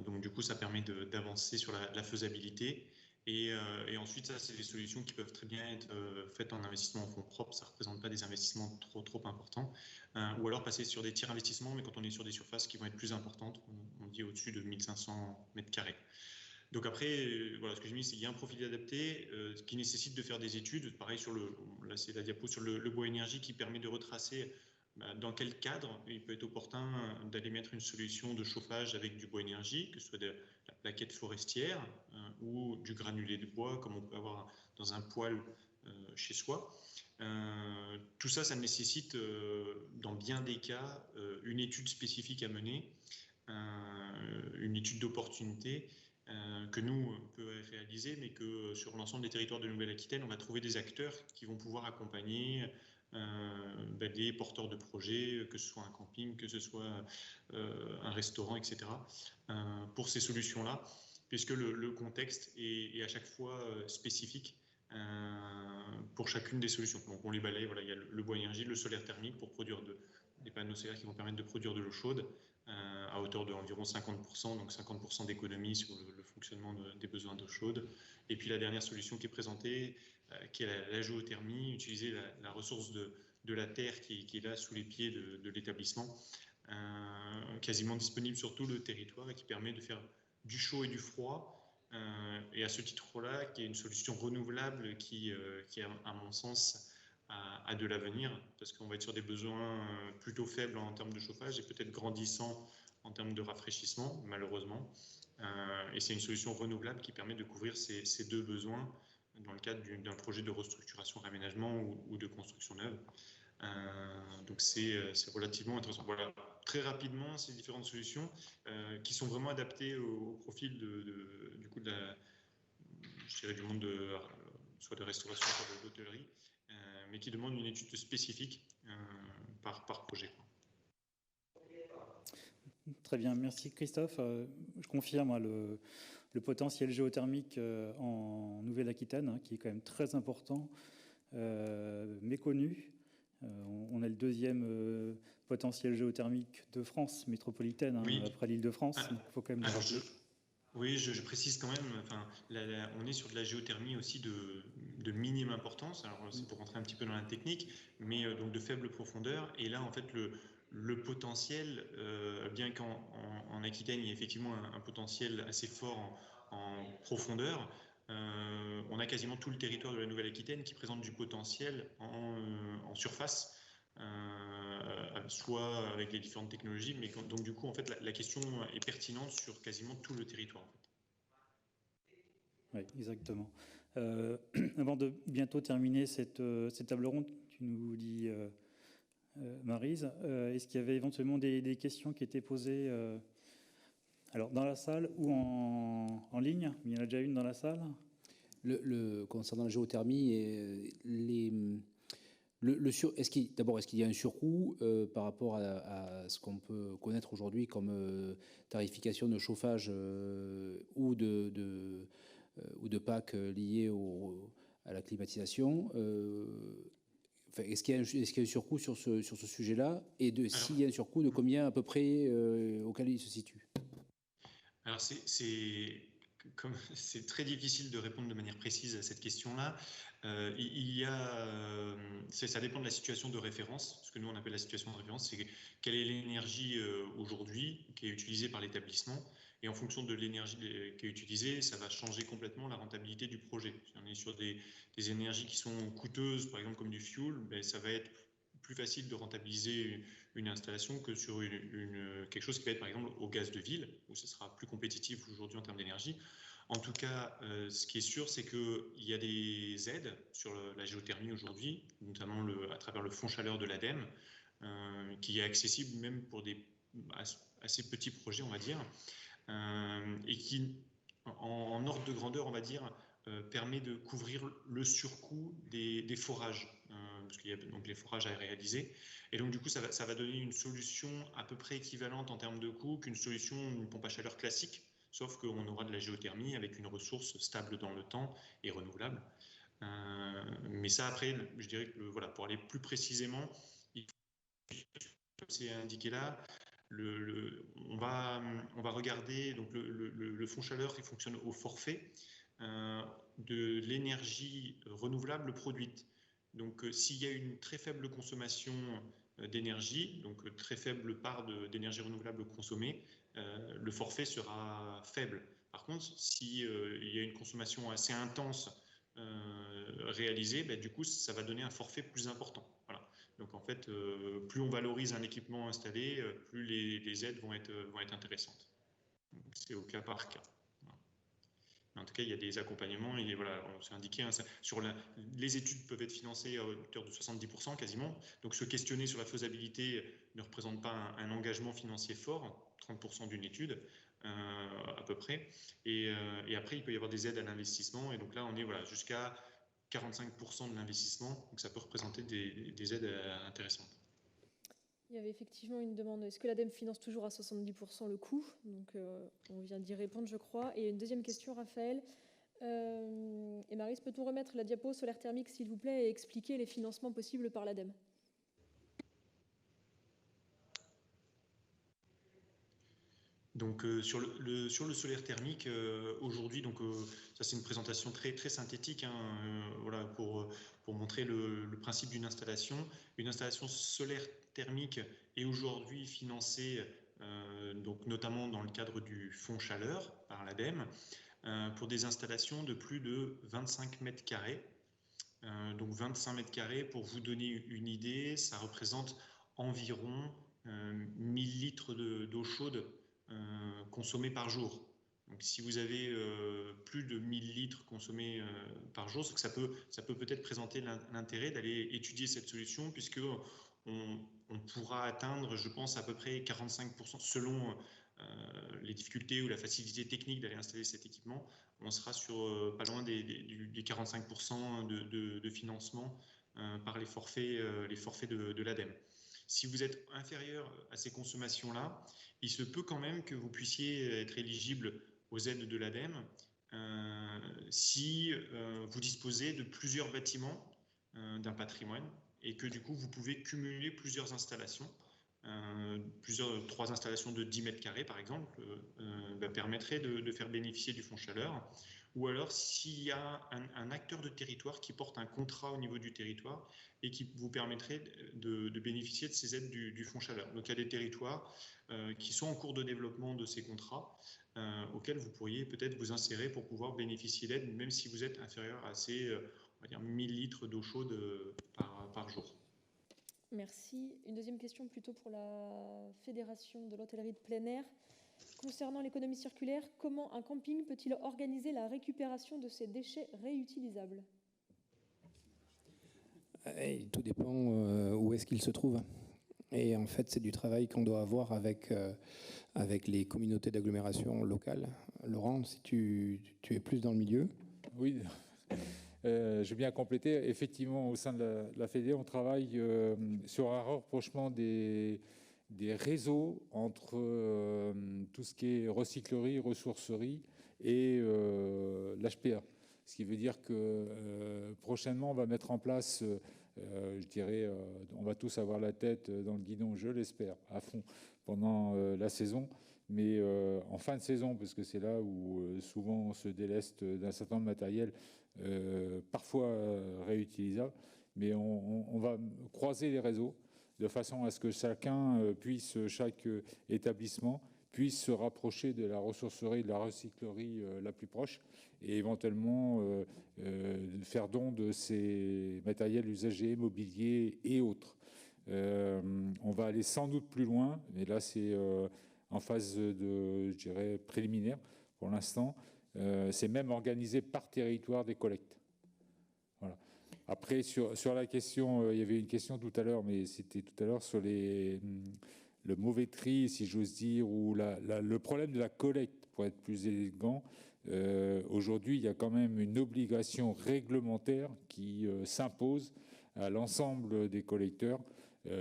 Donc du coup, ça permet d'avancer sur la faisabilité. Et ensuite, ça, c'est des solutions qui peuvent très bien être faites en investissement en fonds propres. Ça ne représente pas des investissements trop importants. Ou alors passer sur des tiers investissements, mais quand on est sur des surfaces qui vont être plus importantes, on dit au-dessus de 1500 mètres carrés. Donc après, voilà, ce que j'ai mis, c'est qu'il y a un profil adapté qui nécessite de faire des études. Pareil, là, c'est la diapo sur le bois énergie qui permet de retracer dans quel cadre il peut être opportun d'aller mettre une solution de chauffage avec du bois énergie, que ce soit de la plaquette forestière ou du granulé de bois, comme on peut avoir dans un poêle chez soi. Tout ça, ça nécessite, dans bien des cas, une étude spécifique à mener, une étude d'opportunité que nous, on peut réaliser, mais que sur l'ensemble des territoires de Nouvelle-Aquitaine, on va trouver des acteurs qui vont pouvoir accompagner des porteurs de projets, que ce soit un camping, que ce soit un restaurant, etc., pour ces solutions-là, puisque le contexte est à chaque fois spécifique pour chacune des solutions. Donc on les balaye, voilà, il y a le bois énergie, le solaire thermique pour produire des panneaux solaires qui vont permettre de produire de l'eau chaude à hauteur d'environ 50%, donc 50% d'économie sur le fonctionnement des besoins d'eau chaude. Et puis la dernière solution qui est présentée, qui est la géothermie, utiliser la ressource de la terre qui est là sous les pieds de l'établissement, quasiment disponible sur tout le territoire et qui permet de faire du chaud et du froid. Et à ce titre-là, qui est une solution renouvelable qui à mon sens, a de l'avenir, parce qu'on va être sur des besoins plutôt faibles en termes de chauffage et peut-être grandissants en termes de rafraîchissement, malheureusement. Et c'est une solution renouvelable qui permet de couvrir ces deux besoins dans le cadre d'un projet de restructuration, réaménagement ou de construction neuve. Donc c'est relativement intéressant. Voilà, très rapidement, ces différentes solutions qui sont vraiment adaptées au profil du coup je dirais du monde soit de restauration, soit d'hôtellerie, mais qui demandent une étude spécifique par projet. Très bien, merci Christophe. Je confirme le potentiel géothermique en Nouvelle-Aquitaine, qui est quand même très important, méconnu. On a le deuxième potentiel géothermique de France métropolitaine, oui. Après l'Île-de-France. Il faut quand même le rappeler. Oui, je précise quand même, enfin, on est sur de la géothermie aussi de minime importance, alors c'est pour rentrer un petit peu dans la technique, mais donc de faible profondeur. Et là, en fait, le potentiel, bien qu'en Aquitaine, il y ait effectivement un potentiel assez fort en profondeur, on a quasiment tout le territoire de la Nouvelle-Aquitaine qui présente du potentiel en surface. Soit avec les différentes technologies, mais donc du coup en fait la question est pertinente sur quasiment tout le territoire. Oui, exactement. Avant de bientôt terminer cette table ronde, tu nous dis, Maryse, est-ce qu'il y avait éventuellement des questions qui étaient posées alors dans la salle ou en ligne? Il y en a déjà une dans la salle. Concernant la géothermie et d'abord, est-ce qu'il y a un surcoût par rapport à ce qu'on peut connaître aujourd'hui comme tarification de chauffage ou de PAC liés à la climatisation? Est-ce qu'il y a un surcoût sur ce sujet-là? Et s'il y a un surcoût, de combien à peu près auquel il se situe? Alors c'est très difficile de répondre de manière précise à cette question-là. Ça dépend de la situation de référence. Ce que nous on appelle la situation de référence, c'est quelle est l'énergie aujourd'hui qui est utilisée par l'établissement. Et en fonction de l'énergie qui est utilisée, ça va changer complètement la rentabilité du projet. Si on est sur des énergies qui sont coûteuses, par exemple comme du fuel, ça va être plus facile de rentabiliser une installation que sur quelque chose qui va être par exemple au gaz de ville, où ce sera plus compétitif aujourd'hui en termes d'énergie. En tout cas, ce qui est sûr, c'est qu'il y a des aides sur la géothermie aujourd'hui, notamment à travers le fonds chaleur de l'ADEME, qui est accessible même pour des assez petits projets, on va dire, et qui, en ordre de grandeur, on va dire, permet de couvrir le surcoût des forages, parce qu'il y a donc les forages à réaliser. Et donc, du coup, ça va donner une solution à peu près équivalente en termes de coût qu'une solution, une pompe à chaleur classique, sauf qu'on aura de la géothermie avec une ressource stable dans le temps et renouvelable. Mais ça, après, je dirais que voilà, pour aller plus précisément, comme c'est indiqué là, on va regarder donc le fonds chaleur qui fonctionne au forfait de l'énergie renouvelable produite. Donc, s'il y a une très faible consommation d'énergie, donc très faible part d'énergie renouvelable consommée, le forfait sera faible. Par contre, s'il y a une consommation assez intense réalisée, du coup, ça va donner un forfait plus important. Voilà. Donc, en fait, plus on valorise un équipement installé, plus les aides vont être intéressantes. C'est au cas par cas. Mais en tout cas, il y a des accompagnements. Et voilà, on s'est indiqué, hein, les études peuvent être financées à hauteur de 70% quasiment. Donc se questionner sur la faisabilité ne représente pas un engagement financier fort, 30% d'une étude à peu près. Et après, il peut y avoir des aides à l'investissement. Et donc là, on est jusqu'à 45% de l'investissement. Donc ça peut représenter des aides intéressantes. Il y avait effectivement une demande. Est-ce que l'ADEME finance toujours à 70% le coût? Donc, on vient d'y répondre, je crois. Et une deuxième question, Raphaël. Et Maris, peut-on remettre la diapo solaire thermique, s'il vous plaît, et expliquer les financements possibles par l'ADEME? Donc sur le solaire thermique, aujourd'hui, ça c'est une présentation très, très synthétique, hein, voilà, pour montrer le principe d'une installation. Une installation solaire thermique est aujourd'hui financée, donc notamment dans le cadre du fonds chaleur par l'ADEME, pour des installations de plus de 25 mètres carrés. Donc 25 mètres carrés, pour vous donner une idée, ça représente environ 1000 litres d'eau chaude consommés par jour. Donc si vous avez plus de 1000 litres consommés par jour, c'est que ça peut peut-être présenter l'intérêt d'aller étudier cette solution, puisque on pourra atteindre, je pense, à peu près 45%, selon les difficultés ou la facilité technique d'aller installer cet équipement. On sera sur pas loin des 45% de financement par les forfaits de l'ADEME. Si vous êtes inférieur à ces consommations-là, il se peut quand même que vous puissiez être éligible aux aides de l'ADEME si vous disposez de plusieurs bâtiments d'un patrimoine, et que du coup vous pouvez cumuler plusieurs installations. 3 installations de 10 mètres carrés par exemple permettraient de faire bénéficier du fonds chaleur. Ou alors s'il y a un acteur de territoire qui porte un contrat au niveau du territoire et qui vous permettrait de bénéficier de ces aides du fonds chaleur. Donc il y a des territoires qui sont en cours de développement de ces contrats auxquels vous pourriez peut-être vous insérer pour pouvoir bénéficier d'aide, même si vous êtes inférieur à ces on va dire 1000 litres d'eau chaude par jour. Merci. Une deuxième question plutôt pour la Fédération de l'hôtellerie de plein air. Concernant l'économie circulaire, comment un camping peut-il organiser la récupération de ses déchets réutilisables? Tout dépend où est-ce qu'il se trouve. Et en fait, c'est du travail qu'on doit avoir avec les communautés d'agglomération locales. Laurent, si tu es plus dans le milieu. Oui, je vais bien compléter. Effectivement, au sein de la Fédé, on travaille sur un rapprochement des réseaux entre tout ce qui est recyclerie, ressourcerie et l'HPA. Ce qui veut dire que prochainement, on va mettre en place, je dirais, on va tous avoir la tête dans le guidon, je l'espère, à fond pendant la saison. Mais en fin de saison, parce que c'est là où souvent on se déleste d'un certain nombre de matériel, parfois réutilisable, mais on va croiser les réseaux de façon à ce que chaque établissement puisse se rapprocher de la ressourcerie, de la recyclerie la plus proche, et éventuellement faire don de ces matériels usagés, mobiliers et autres. On va aller sans doute plus loin, mais là c'est en phase je dirais, préliminaire pour l'instant. C'est même organisé par territoire des collectes. Voilà. Après, sur la question, il y avait une question tout à l'heure, mais c'était tout à l'heure sur le mauvais tri, si j'ose dire, ou le problème de la collecte, pour être plus élégant. Aujourd'hui, il y a quand même une obligation réglementaire qui s'impose à l'ensemble des collecteurs.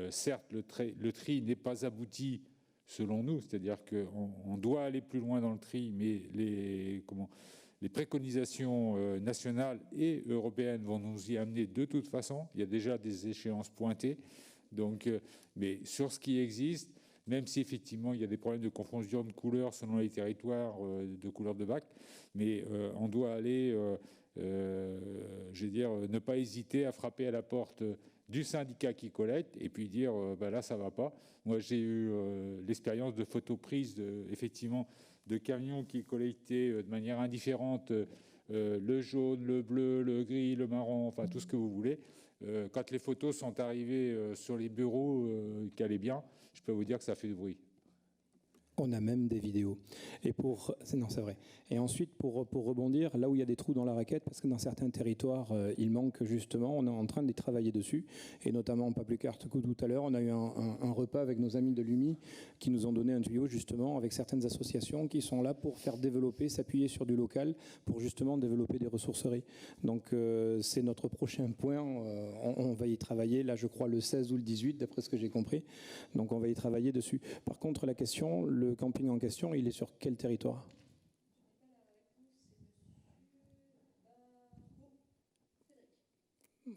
Certes, le tri n'est pas abouti selon nous, c'est-à-dire qu'on doit aller plus loin dans le tri, mais les préconisations nationales et européennes vont nous y amener de toute façon. Il y a déjà des échéances pointées. Donc, mais sur ce qui existe, même si effectivement il y a des problèmes de confusion de couleurs selon les territoires, de couleurs de bac, mais on doit aller, je veux dire, ne pas hésiter à frapper à la porte du syndicat qui collecte et puis dire là ça va pas. Moi j'ai eu l'expérience de photos prises effectivement de camions qui collectaient de manière indifférente le jaune, le bleu, le gris, le marron, enfin tout ce que vous voulez. Quand les photos sont arrivées sur les bureaux qui allaient bien, je peux vous dire que ça fait du bruit. On a même des vidéos. Et non, c'est vrai. Et ensuite, pour rebondir, là où il y a des trous dans la raquette, parce que dans certains territoires, il manque justement, on est en train de travailler dessus, et notamment, pas plus tard que tout à l'heure, on a eu un repas avec nos amis de l'UMI qui nous ont donné un tuyau justement avec certaines associations qui sont là pour faire développer, s'appuyer sur du local, pour justement développer des ressourceries. Donc c'est notre prochain point, on va y travailler, là je crois le 16 ou le 18, d'après ce que j'ai compris. Donc on va y travailler dessus. Par contre, la question, le camping en question, il est sur quel territoire ?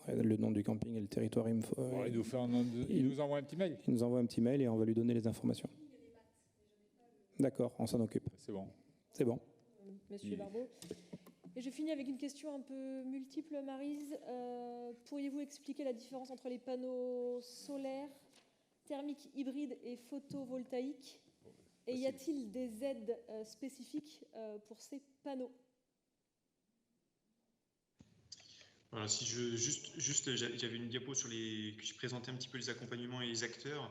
Le nom du camping et le territoire, il nous envoie un petit mail. Il nous envoie un petit mail et on va lui donner les informations. D'accord, on s'en occupe. C'est bon. C'est bon. Monsieur Barbeau. Et je finis avec une question un peu multiple, Maryse. Pourriez-vous expliquer la différence entre les panneaux solaires, thermiques hybrides et photovoltaïques ? Et y a-t-il des aides spécifiques pour ces panneaux ? Voilà, si j'avais une diapo que je présentais un petit peu les accompagnements et les acteurs.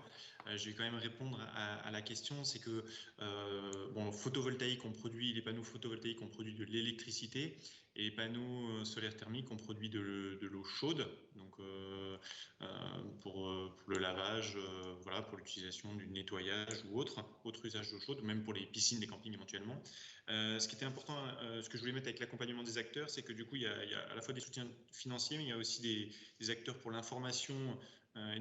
Je vais quand même répondre à la question. C'est que les panneaux photovoltaïques ont produit de l'électricité et les panneaux solaires thermiques ont produit de l'eau chaude. Donc pour le lavage, voilà, pour l'utilisation du nettoyage ou autre usage d'eau chaude, même pour les piscines des campings éventuellement. Ce qui était important, ce que je voulais mettre avec l'accompagnement des acteurs, c'est que du coup, il y a à la fois des soutiens financiers, mais il y a aussi des acteurs pour l'information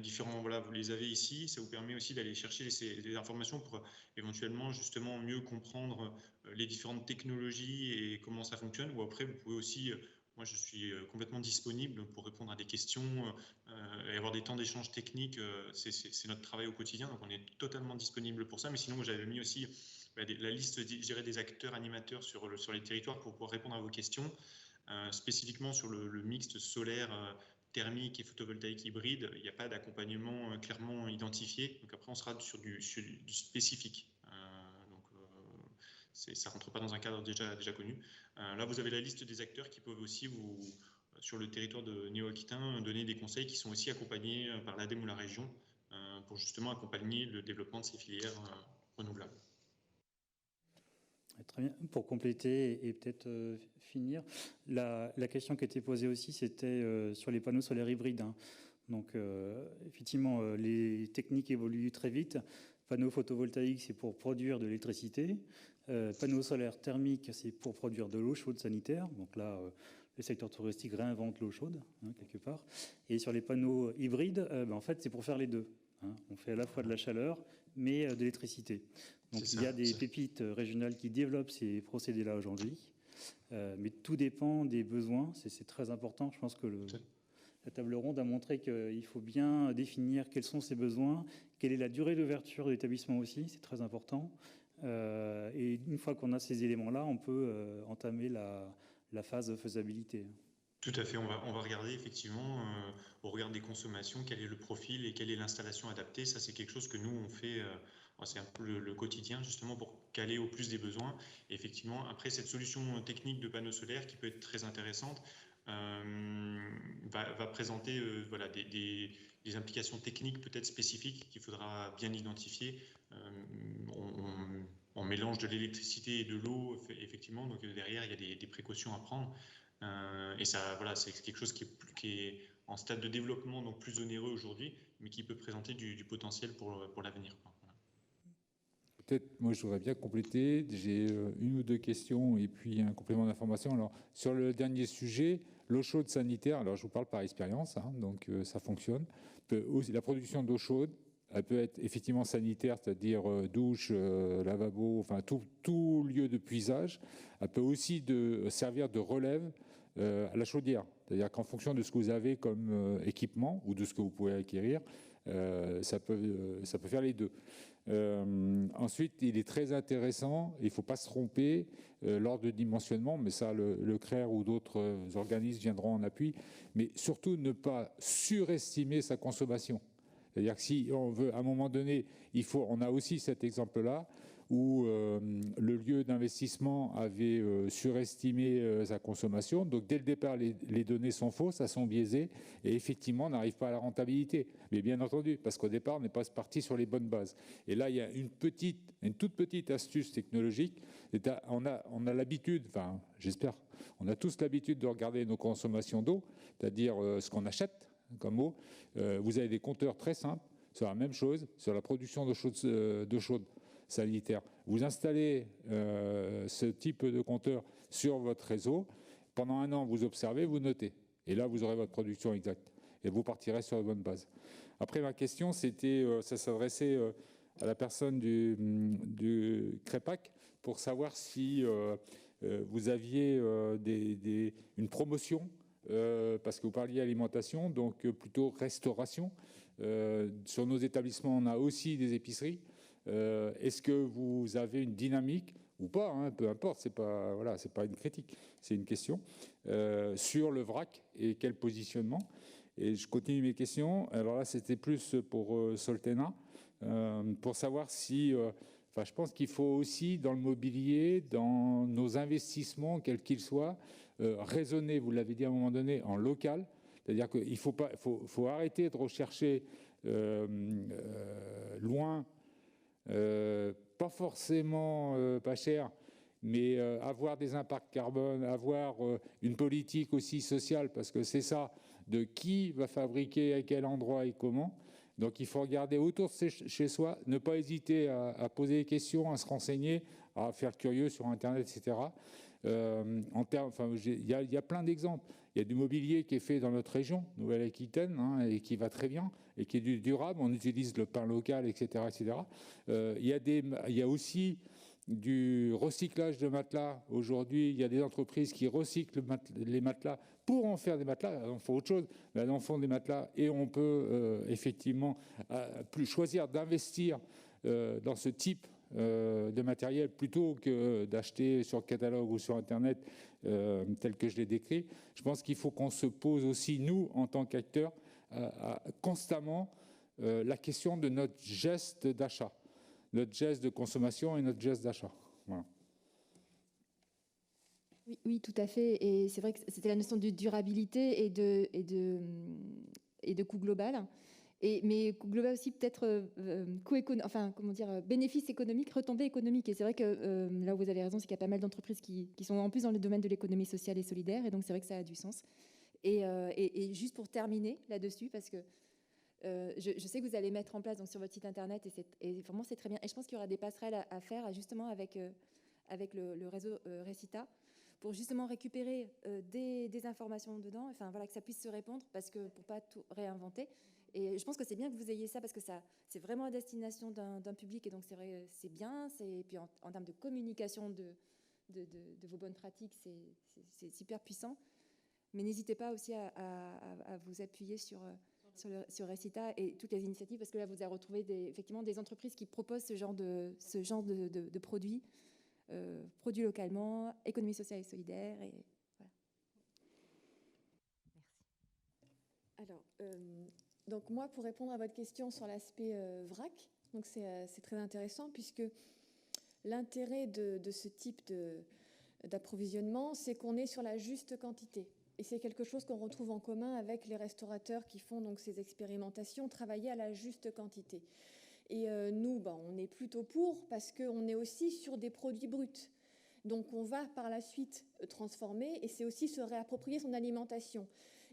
différents. Voilà, vous les avez ici. Ça vous permet aussi d'aller chercher les informations pour éventuellement justement mieux comprendre les différentes technologies et comment ça fonctionne. Ou après, vous pouvez aussi, moi je suis complètement disponible pour répondre à des questions et avoir des temps d'échange techniques. C'est notre travail au quotidien, donc on est totalement disponible pour ça. Mais sinon, j'avais mis aussi la liste, je dirais, des acteurs animateurs sur les territoires pour pouvoir répondre à vos questions, spécifiquement sur le mixte solaire, thermique et photovoltaïque hybride. Il n'y a pas d'accompagnement clairement identifié. Donc après, on sera sur du spécifique. Ça ne rentre pas dans un cadre déjà connu. Là, vous avez la liste des acteurs qui peuvent aussi sur le territoire de Néo-Aquitain, donner des conseils qui sont aussi accompagnés par l'ADEME ou la région pour justement accompagner le développement de ces filières renouvelables. Très bien. Pour compléter et peut-être finir, la question qui était posée aussi, c'était sur les panneaux solaires hybrides. Donc, effectivement, les techniques évoluent très vite. Panneaux photovoltaïques, c'est pour produire de l'électricité. Panneaux solaires thermiques, c'est pour produire de l'eau chaude sanitaire. Donc là, le secteur touristique réinvente l'eau chaude, quelque part. Et sur les panneaux hybrides, en fait, c'est pour faire les deux. On fait à la fois de la chaleur, mais de l'électricité. Donc il y a des pépites régionales qui développent ces procédés-là aujourd'hui. Mais tout dépend des besoins. C'est très important. Je pense que la table ronde a montré qu'il faut bien définir quels sont ces besoins, quelle est la durée d'ouverture de l'établissement aussi, c'est très important. Et une fois qu'on a ces éléments-là, on peut entamer la phase de faisabilité. Tout à fait, on va regarder effectivement, au regard des consommations, quel est le profil et quelle est l'installation adaptée. Ça, c'est quelque chose que nous, on fait, c'est un peu le quotidien, justement, pour caler au plus des besoins. Et effectivement, après, cette solution technique de panneaux solaires, qui peut être très intéressante, va présenter voilà, des implications techniques peut-être spécifiques qu'il faudra bien identifier. On mélange de l'électricité et de l'eau, effectivement, donc derrière, il y a des précautions à prendre. Et ça, voilà, c'est quelque chose qui est en stade de développement, donc plus onéreux aujourd'hui, mais qui peut présenter du potentiel pour l'avenir. Voilà. Peut-être, moi, je voudrais bien compléter. J'ai une ou deux questions et puis un complément d'information. Alors, sur le dernier sujet, l'eau chaude sanitaire, alors je vous parle par expérience, donc ça fonctionne. La production d'eau chaude, elle peut être effectivement sanitaire, c'est-à-dire douche, lavabo, enfin tout lieu de puisage. Elle peut aussi servir de relève à la chaudière. C'est-à-dire qu'en fonction de ce que vous avez comme équipement ou de ce que vous pouvez acquérir, ça peut faire les deux. Ensuite, il est très intéressant, il ne faut pas se tromper lors de dimensionnement, mais ça, le CRER ou d'autres organismes viendront en appui, mais surtout ne pas surestimer sa consommation. C'est-à-dire que si on veut, à un moment donné, on a aussi cet exemple-là, où le lieu d'investissement avait surestimé sa consommation. Donc dès le départ, les données sont fausses, elles sont biaisées, et effectivement, on n'arrive pas à la rentabilité. Mais bien entendu, parce qu'au départ, on n'est pas parti sur les bonnes bases. Et là, il y a une toute petite astuce technologique. On a l'habitude, enfin j'espère, on a tous l'habitude de regarder nos consommations d'eau, c'est-à-dire ce qu'on achète comme eau. Vous avez des compteurs très simples sur la même chose, sur la production d'eau chaude sanitaire. Vous installez ce type de compteur sur votre réseau. Pendant un an, vous observez, vous notez. Et là, vous aurez votre production exacte. Et vous partirez sur la bonne base. Après, ma question, ça s'adressait à la personne du CREPAC pour savoir si vous aviez une promotion, parce que vous parliez alimentation, donc plutôt restauration. Sur nos établissements, on a aussi des épiceries. Est-ce que vous avez une dynamique ou pas, hein, peu importe, c'est pas une critique, c'est une question, sur le vrac et quel positionnement. Et je continue mes questions. Alors là, c'était plus pour Soltena, pour savoir si... je pense qu'il faut aussi, dans le mobilier, dans nos investissements, quels qu'ils soient, raisonner, vous l'avez dit à un moment donné, en local. C'est-à-dire qu'il faut arrêter de rechercher loin, pas forcément pas cher, mais avoir des impacts carbone, avoir une politique aussi sociale, parce que c'est ça, de qui va fabriquer, à quel endroit et comment. Donc il faut regarder autour de chez soi, ne pas hésiter à poser des questions, à se renseigner, à faire curieux sur Internet, etc. Il y a plein d'exemples. Il y a du mobilier qui est fait dans notre région, Nouvelle-Aquitaine, hein, et qui va très bien, et qui est durable. On utilise le pain local, etc. etc. Il y a aussi du recyclage de matelas. Aujourd'hui, il y a des entreprises qui recyclent les matelas pour en faire des matelas. On fait autre chose, mais elles en font des matelas, et on peut effectivement choisir d'investir dans ce type de matériel plutôt que d'acheter sur le catalogue ou sur Internet tel que je l'ai décrit. Je pense qu'il faut qu'on se pose aussi, nous, en tant qu'acteurs, constamment la question de notre geste d'achat, notre geste de consommation et notre geste d'achat. Voilà. Oui, tout à fait. Et c'est vrai que c'était la notion de durabilité et de coût global. Mais coût global aussi peut-être bénéfice économique, retombée économique. Et c'est vrai que là où vous avez raison, c'est qu'il y a pas mal d'entreprises qui sont en plus dans le domaine de l'économie sociale et solidaire. Et donc c'est vrai que ça a du sens. Et juste pour terminer là-dessus, parce que je sais que vous allez mettre en place donc, sur votre site internet, et vraiment c'est très bien. Et je pense qu'il y aura des passerelles à faire justement avec le réseau Recita, pour justement récupérer des informations dedans, enfin voilà, que ça puisse se répondre, parce que pour pas tout réinventer. Et je pense que c'est bien que vous ayez ça, parce que c'est vraiment à destination d'un public, et donc c'est vrai, c'est bien. Et puis en termes de communication de vos bonnes pratiques, c'est super puissant. Mais n'hésitez pas aussi à vous appuyer sur Recita et toutes les initiatives, parce que là vous allez retrouver effectivement des entreprises qui proposent ce genre de produits. Produits localement, économie sociale et solidaire. Et voilà. Merci. Alors, donc moi, pour répondre à votre question sur l'aspect vrac, donc c'est très intéressant, puisque l'intérêt de ce type d'approvisionnement, c'est qu'on est sur la juste quantité. Et c'est quelque chose qu'on retrouve en commun avec les restaurateurs qui font donc ces expérimentations, travailler à la juste quantité. Et nous, on est plutôt pour, parce qu'on est aussi sur des produits bruts. Donc on va par la suite transformer, et c'est aussi se réapproprier son alimentation.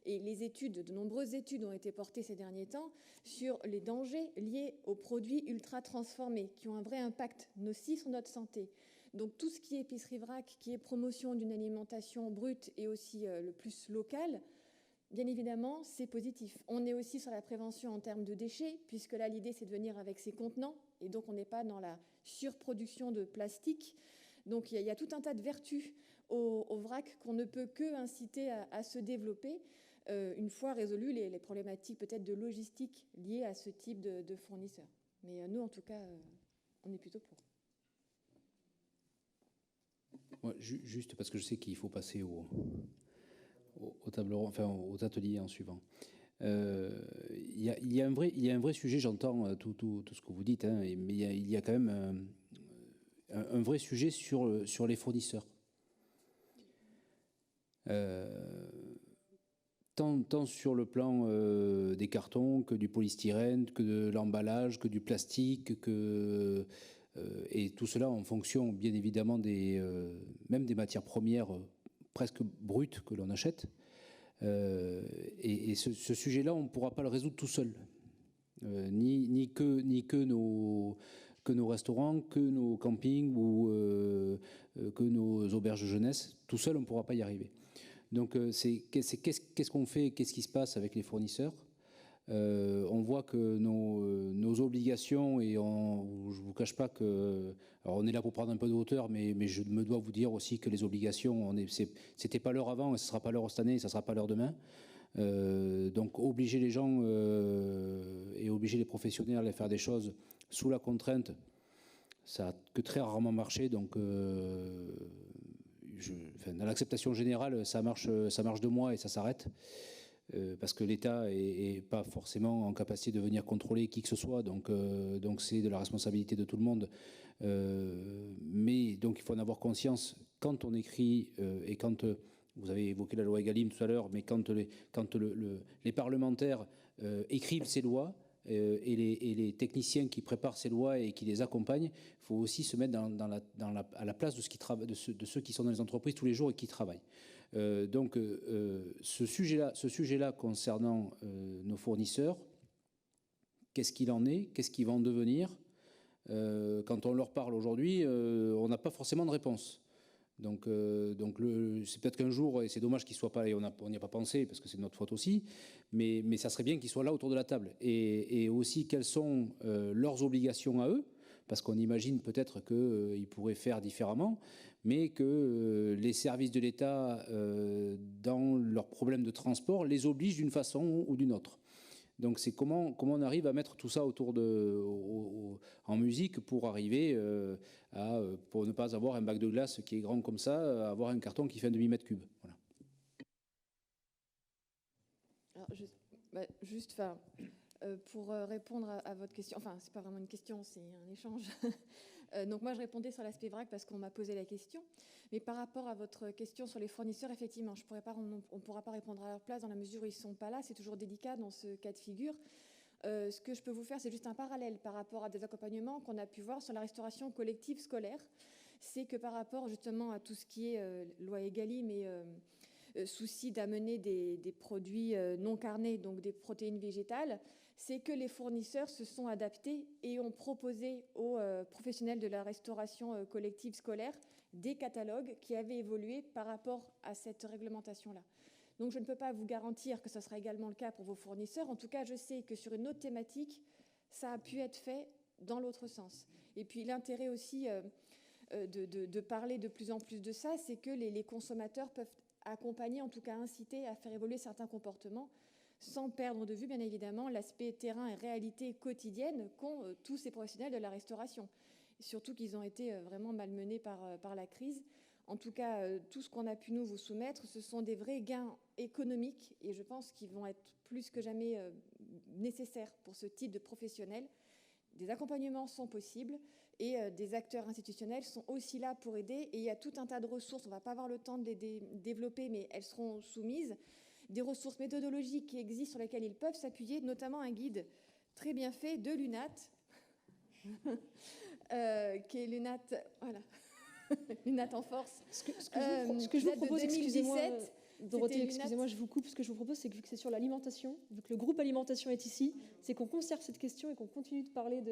Et de nombreuses études ont été portées ces derniers temps sur les dangers liés aux produits ultra transformés, qui ont un vrai impact nocif sur notre santé. Donc tout ce qui est épicerie vrac, qui est promotion d'une alimentation brute et aussi le plus local, bien évidemment, c'est positif. On est aussi sur la prévention en termes de déchets, puisque là, l'idée, c'est de venir avec ses contenants, et donc on n'est pas dans la surproduction de plastique. Donc il y a tout un tas de vertus au vrac qu'on ne peut que inciter à se développer, une fois résolues les problématiques peut-être de logistique liées à ce type de fournisseurs. Mais nous, en tout cas, on est plutôt pour. Ouais, juste parce que je sais qu'il faut passer aux tables rondes, enfin aux ateliers en suivant. Il y a un vrai sujet, j'entends tout ce que vous dites, hein, mais il y a quand même un vrai sujet sur les fournisseurs. Tant sur le plan des cartons que du polystyrène, que de l'emballage, que du plastique, et tout cela en fonction bien évidemment même des matières premières presque brutes que l'on achète. Et ce sujet-là, on ne pourra pas le résoudre tout seul. Ni que nos restaurants, que nos campings ou que nos auberges de jeunesse. Tout seul, on ne pourra pas y arriver. Donc, qu'est-ce qu'on fait, qu'est-ce qui se passe avec les fournisseurs? On voit que nos obligations, et je ne vous cache pas que... Alors, on est là pour prendre un peu de hauteur, mais je me dois vous dire aussi que les obligations, c'était pas l'heure avant, et ce ne sera pas l'heure cette année, et ça ne sera pas l'heure demain. Donc, obliger les gens et obliger les professionnels à faire des choses sous la contrainte, ça n'a que très rarement marché. Donc, dans l'acceptation générale, ça marche 2 mois et ça s'arrête. Parce que l'État n'est pas forcément en capacité de venir contrôler qui que ce soit, donc c'est de la responsabilité de tout le monde. Mais donc il faut en avoir conscience quand on écrit et quand vous avez évoqué la loi Egalim tout à l'heure, mais quand les parlementaires écrivent ces lois et les techniciens qui préparent ces lois et qui les accompagnent, il faut aussi se mettre à la place de ceux qui sont dans les entreprises tous les jours et qui travaillent. Donc ce sujet-là concernant nos fournisseurs, qu'est-ce qu'il en est, qu'est-ce qu'ils vont en devenir, quand on leur parle aujourd'hui, on n'a pas forcément de réponse. Donc c'est peut-être qu'un jour, et c'est dommage qu'ils ne soient pas là, et on n'y a pas pensé parce que c'est de notre faute aussi, mais ça serait bien qu'ils soient là autour de la table. Et aussi quelles sont leurs obligations à eux, parce qu'on imagine peut-être qu'ils pourraient faire différemment, mais que les services de l'État, dans leurs problèmes de transport, les obligent d'une façon ou d'une autre. Donc c'est comment on arrive à mettre tout ça en musique pour arriver pour ne pas avoir un bac de glace qui est grand comme ça, avoir un carton qui fait un demi-mètre cube. Voilà. Alors, pour répondre à votre question, enfin c'est pas vraiment une question, c'est un échange. Donc moi je répondais sur l'aspect vrac parce qu'on m'a posé la question, mais par rapport à votre question sur les fournisseurs, effectivement, on ne pourra pas répondre à leur place dans la mesure où ils ne sont pas là, c'est toujours délicat dans ce cas de figure. Ce que je peux vous faire, c'est juste un parallèle par rapport à des accompagnements qu'on a pu voir sur la restauration collective scolaire. C'est que par rapport justement à tout ce qui est loi Egalim et souci d'amener des produits non carnés, donc des protéines végétales, c'est que les fournisseurs se sont adaptés et ont proposé aux professionnels de la restauration collective scolaire des catalogues qui avaient évolué par rapport à cette réglementation-là. Donc je ne peux pas vous garantir que ce sera également le cas pour vos fournisseurs. En tout cas, je sais que sur une autre thématique, ça a pu être fait dans l'autre sens. Et puis l'intérêt aussi de parler de plus en plus de ça, c'est que les consommateurs peuvent accompagner, en tout cas inciter à faire évoluer certains comportements, sans perdre de vue, bien évidemment, l'aspect terrain et réalité quotidienne qu'ont tous ces professionnels de la restauration. Et surtout qu'ils ont été vraiment malmenés par la crise. En tout cas, tout ce qu'on a pu nous vous soumettre, ce sont des vrais gains économiques et je pense qu'ils vont être plus que jamais nécessaires pour ce type de professionnels. Des accompagnements sont possibles et des acteurs institutionnels sont aussi là pour aider. Et il y a tout un tas de ressources, on ne va pas avoir le temps de les développer, mais elles seront soumises. Des ressources méthodologiques qui existent sur lesquelles ils peuvent s'appuyer, notamment un guide très bien fait de l'UNAT, qui est l'UNAT, voilà, l'UNAT en force. Ce que je vous propose, excusez-moi, Dorothée, excusez-moi, je vous coupe. Ce que je vous propose, c'est que vu que c'est sur l'alimentation, vu que le groupe alimentation est ici, c'est qu'on conserve cette question et qu'on continue de parler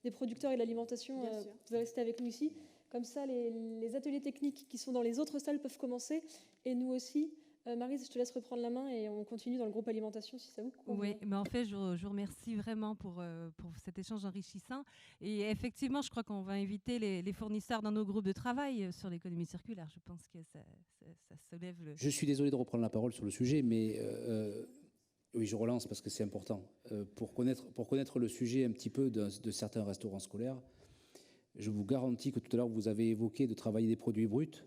des producteurs et de l'alimentation. Vous allez rester avec nous ici. Comme ça, les ateliers techniques qui sont dans les autres salles peuvent commencer et nous aussi. Maryse, je te laisse reprendre la main et on continue dans le groupe alimentation si ça vous convient. Oui, mais en fait, je vous remercie vraiment pour cet échange enrichissant. Et effectivement, je crois qu'on va inviter les fournisseurs dans nos groupes de travail sur l'économie circulaire. Je pense que ça soulève le... Je suis désolé de reprendre la parole sur le sujet, mais oui, je relance parce que c'est important. Pour connaître le sujet un petit peu de certains restaurants scolaires, je vous garantis que tout à l'heure, vous avez évoqué de travailler des produits bruts.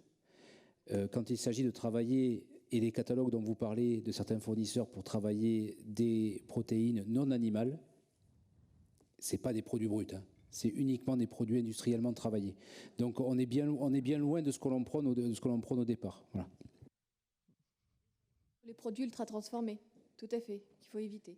Quand il s'agit de travailler... et les catalogues dont vous parlez de certains fournisseurs pour travailler des protéines non animales, ce n'est pas des produits bruts. Hein. C'est uniquement des produits industriellement travaillés. Donc on est bien loin de ce que l'on prône au départ. Voilà. Les produits ultra transformés, tout à fait, qu'il faut éviter.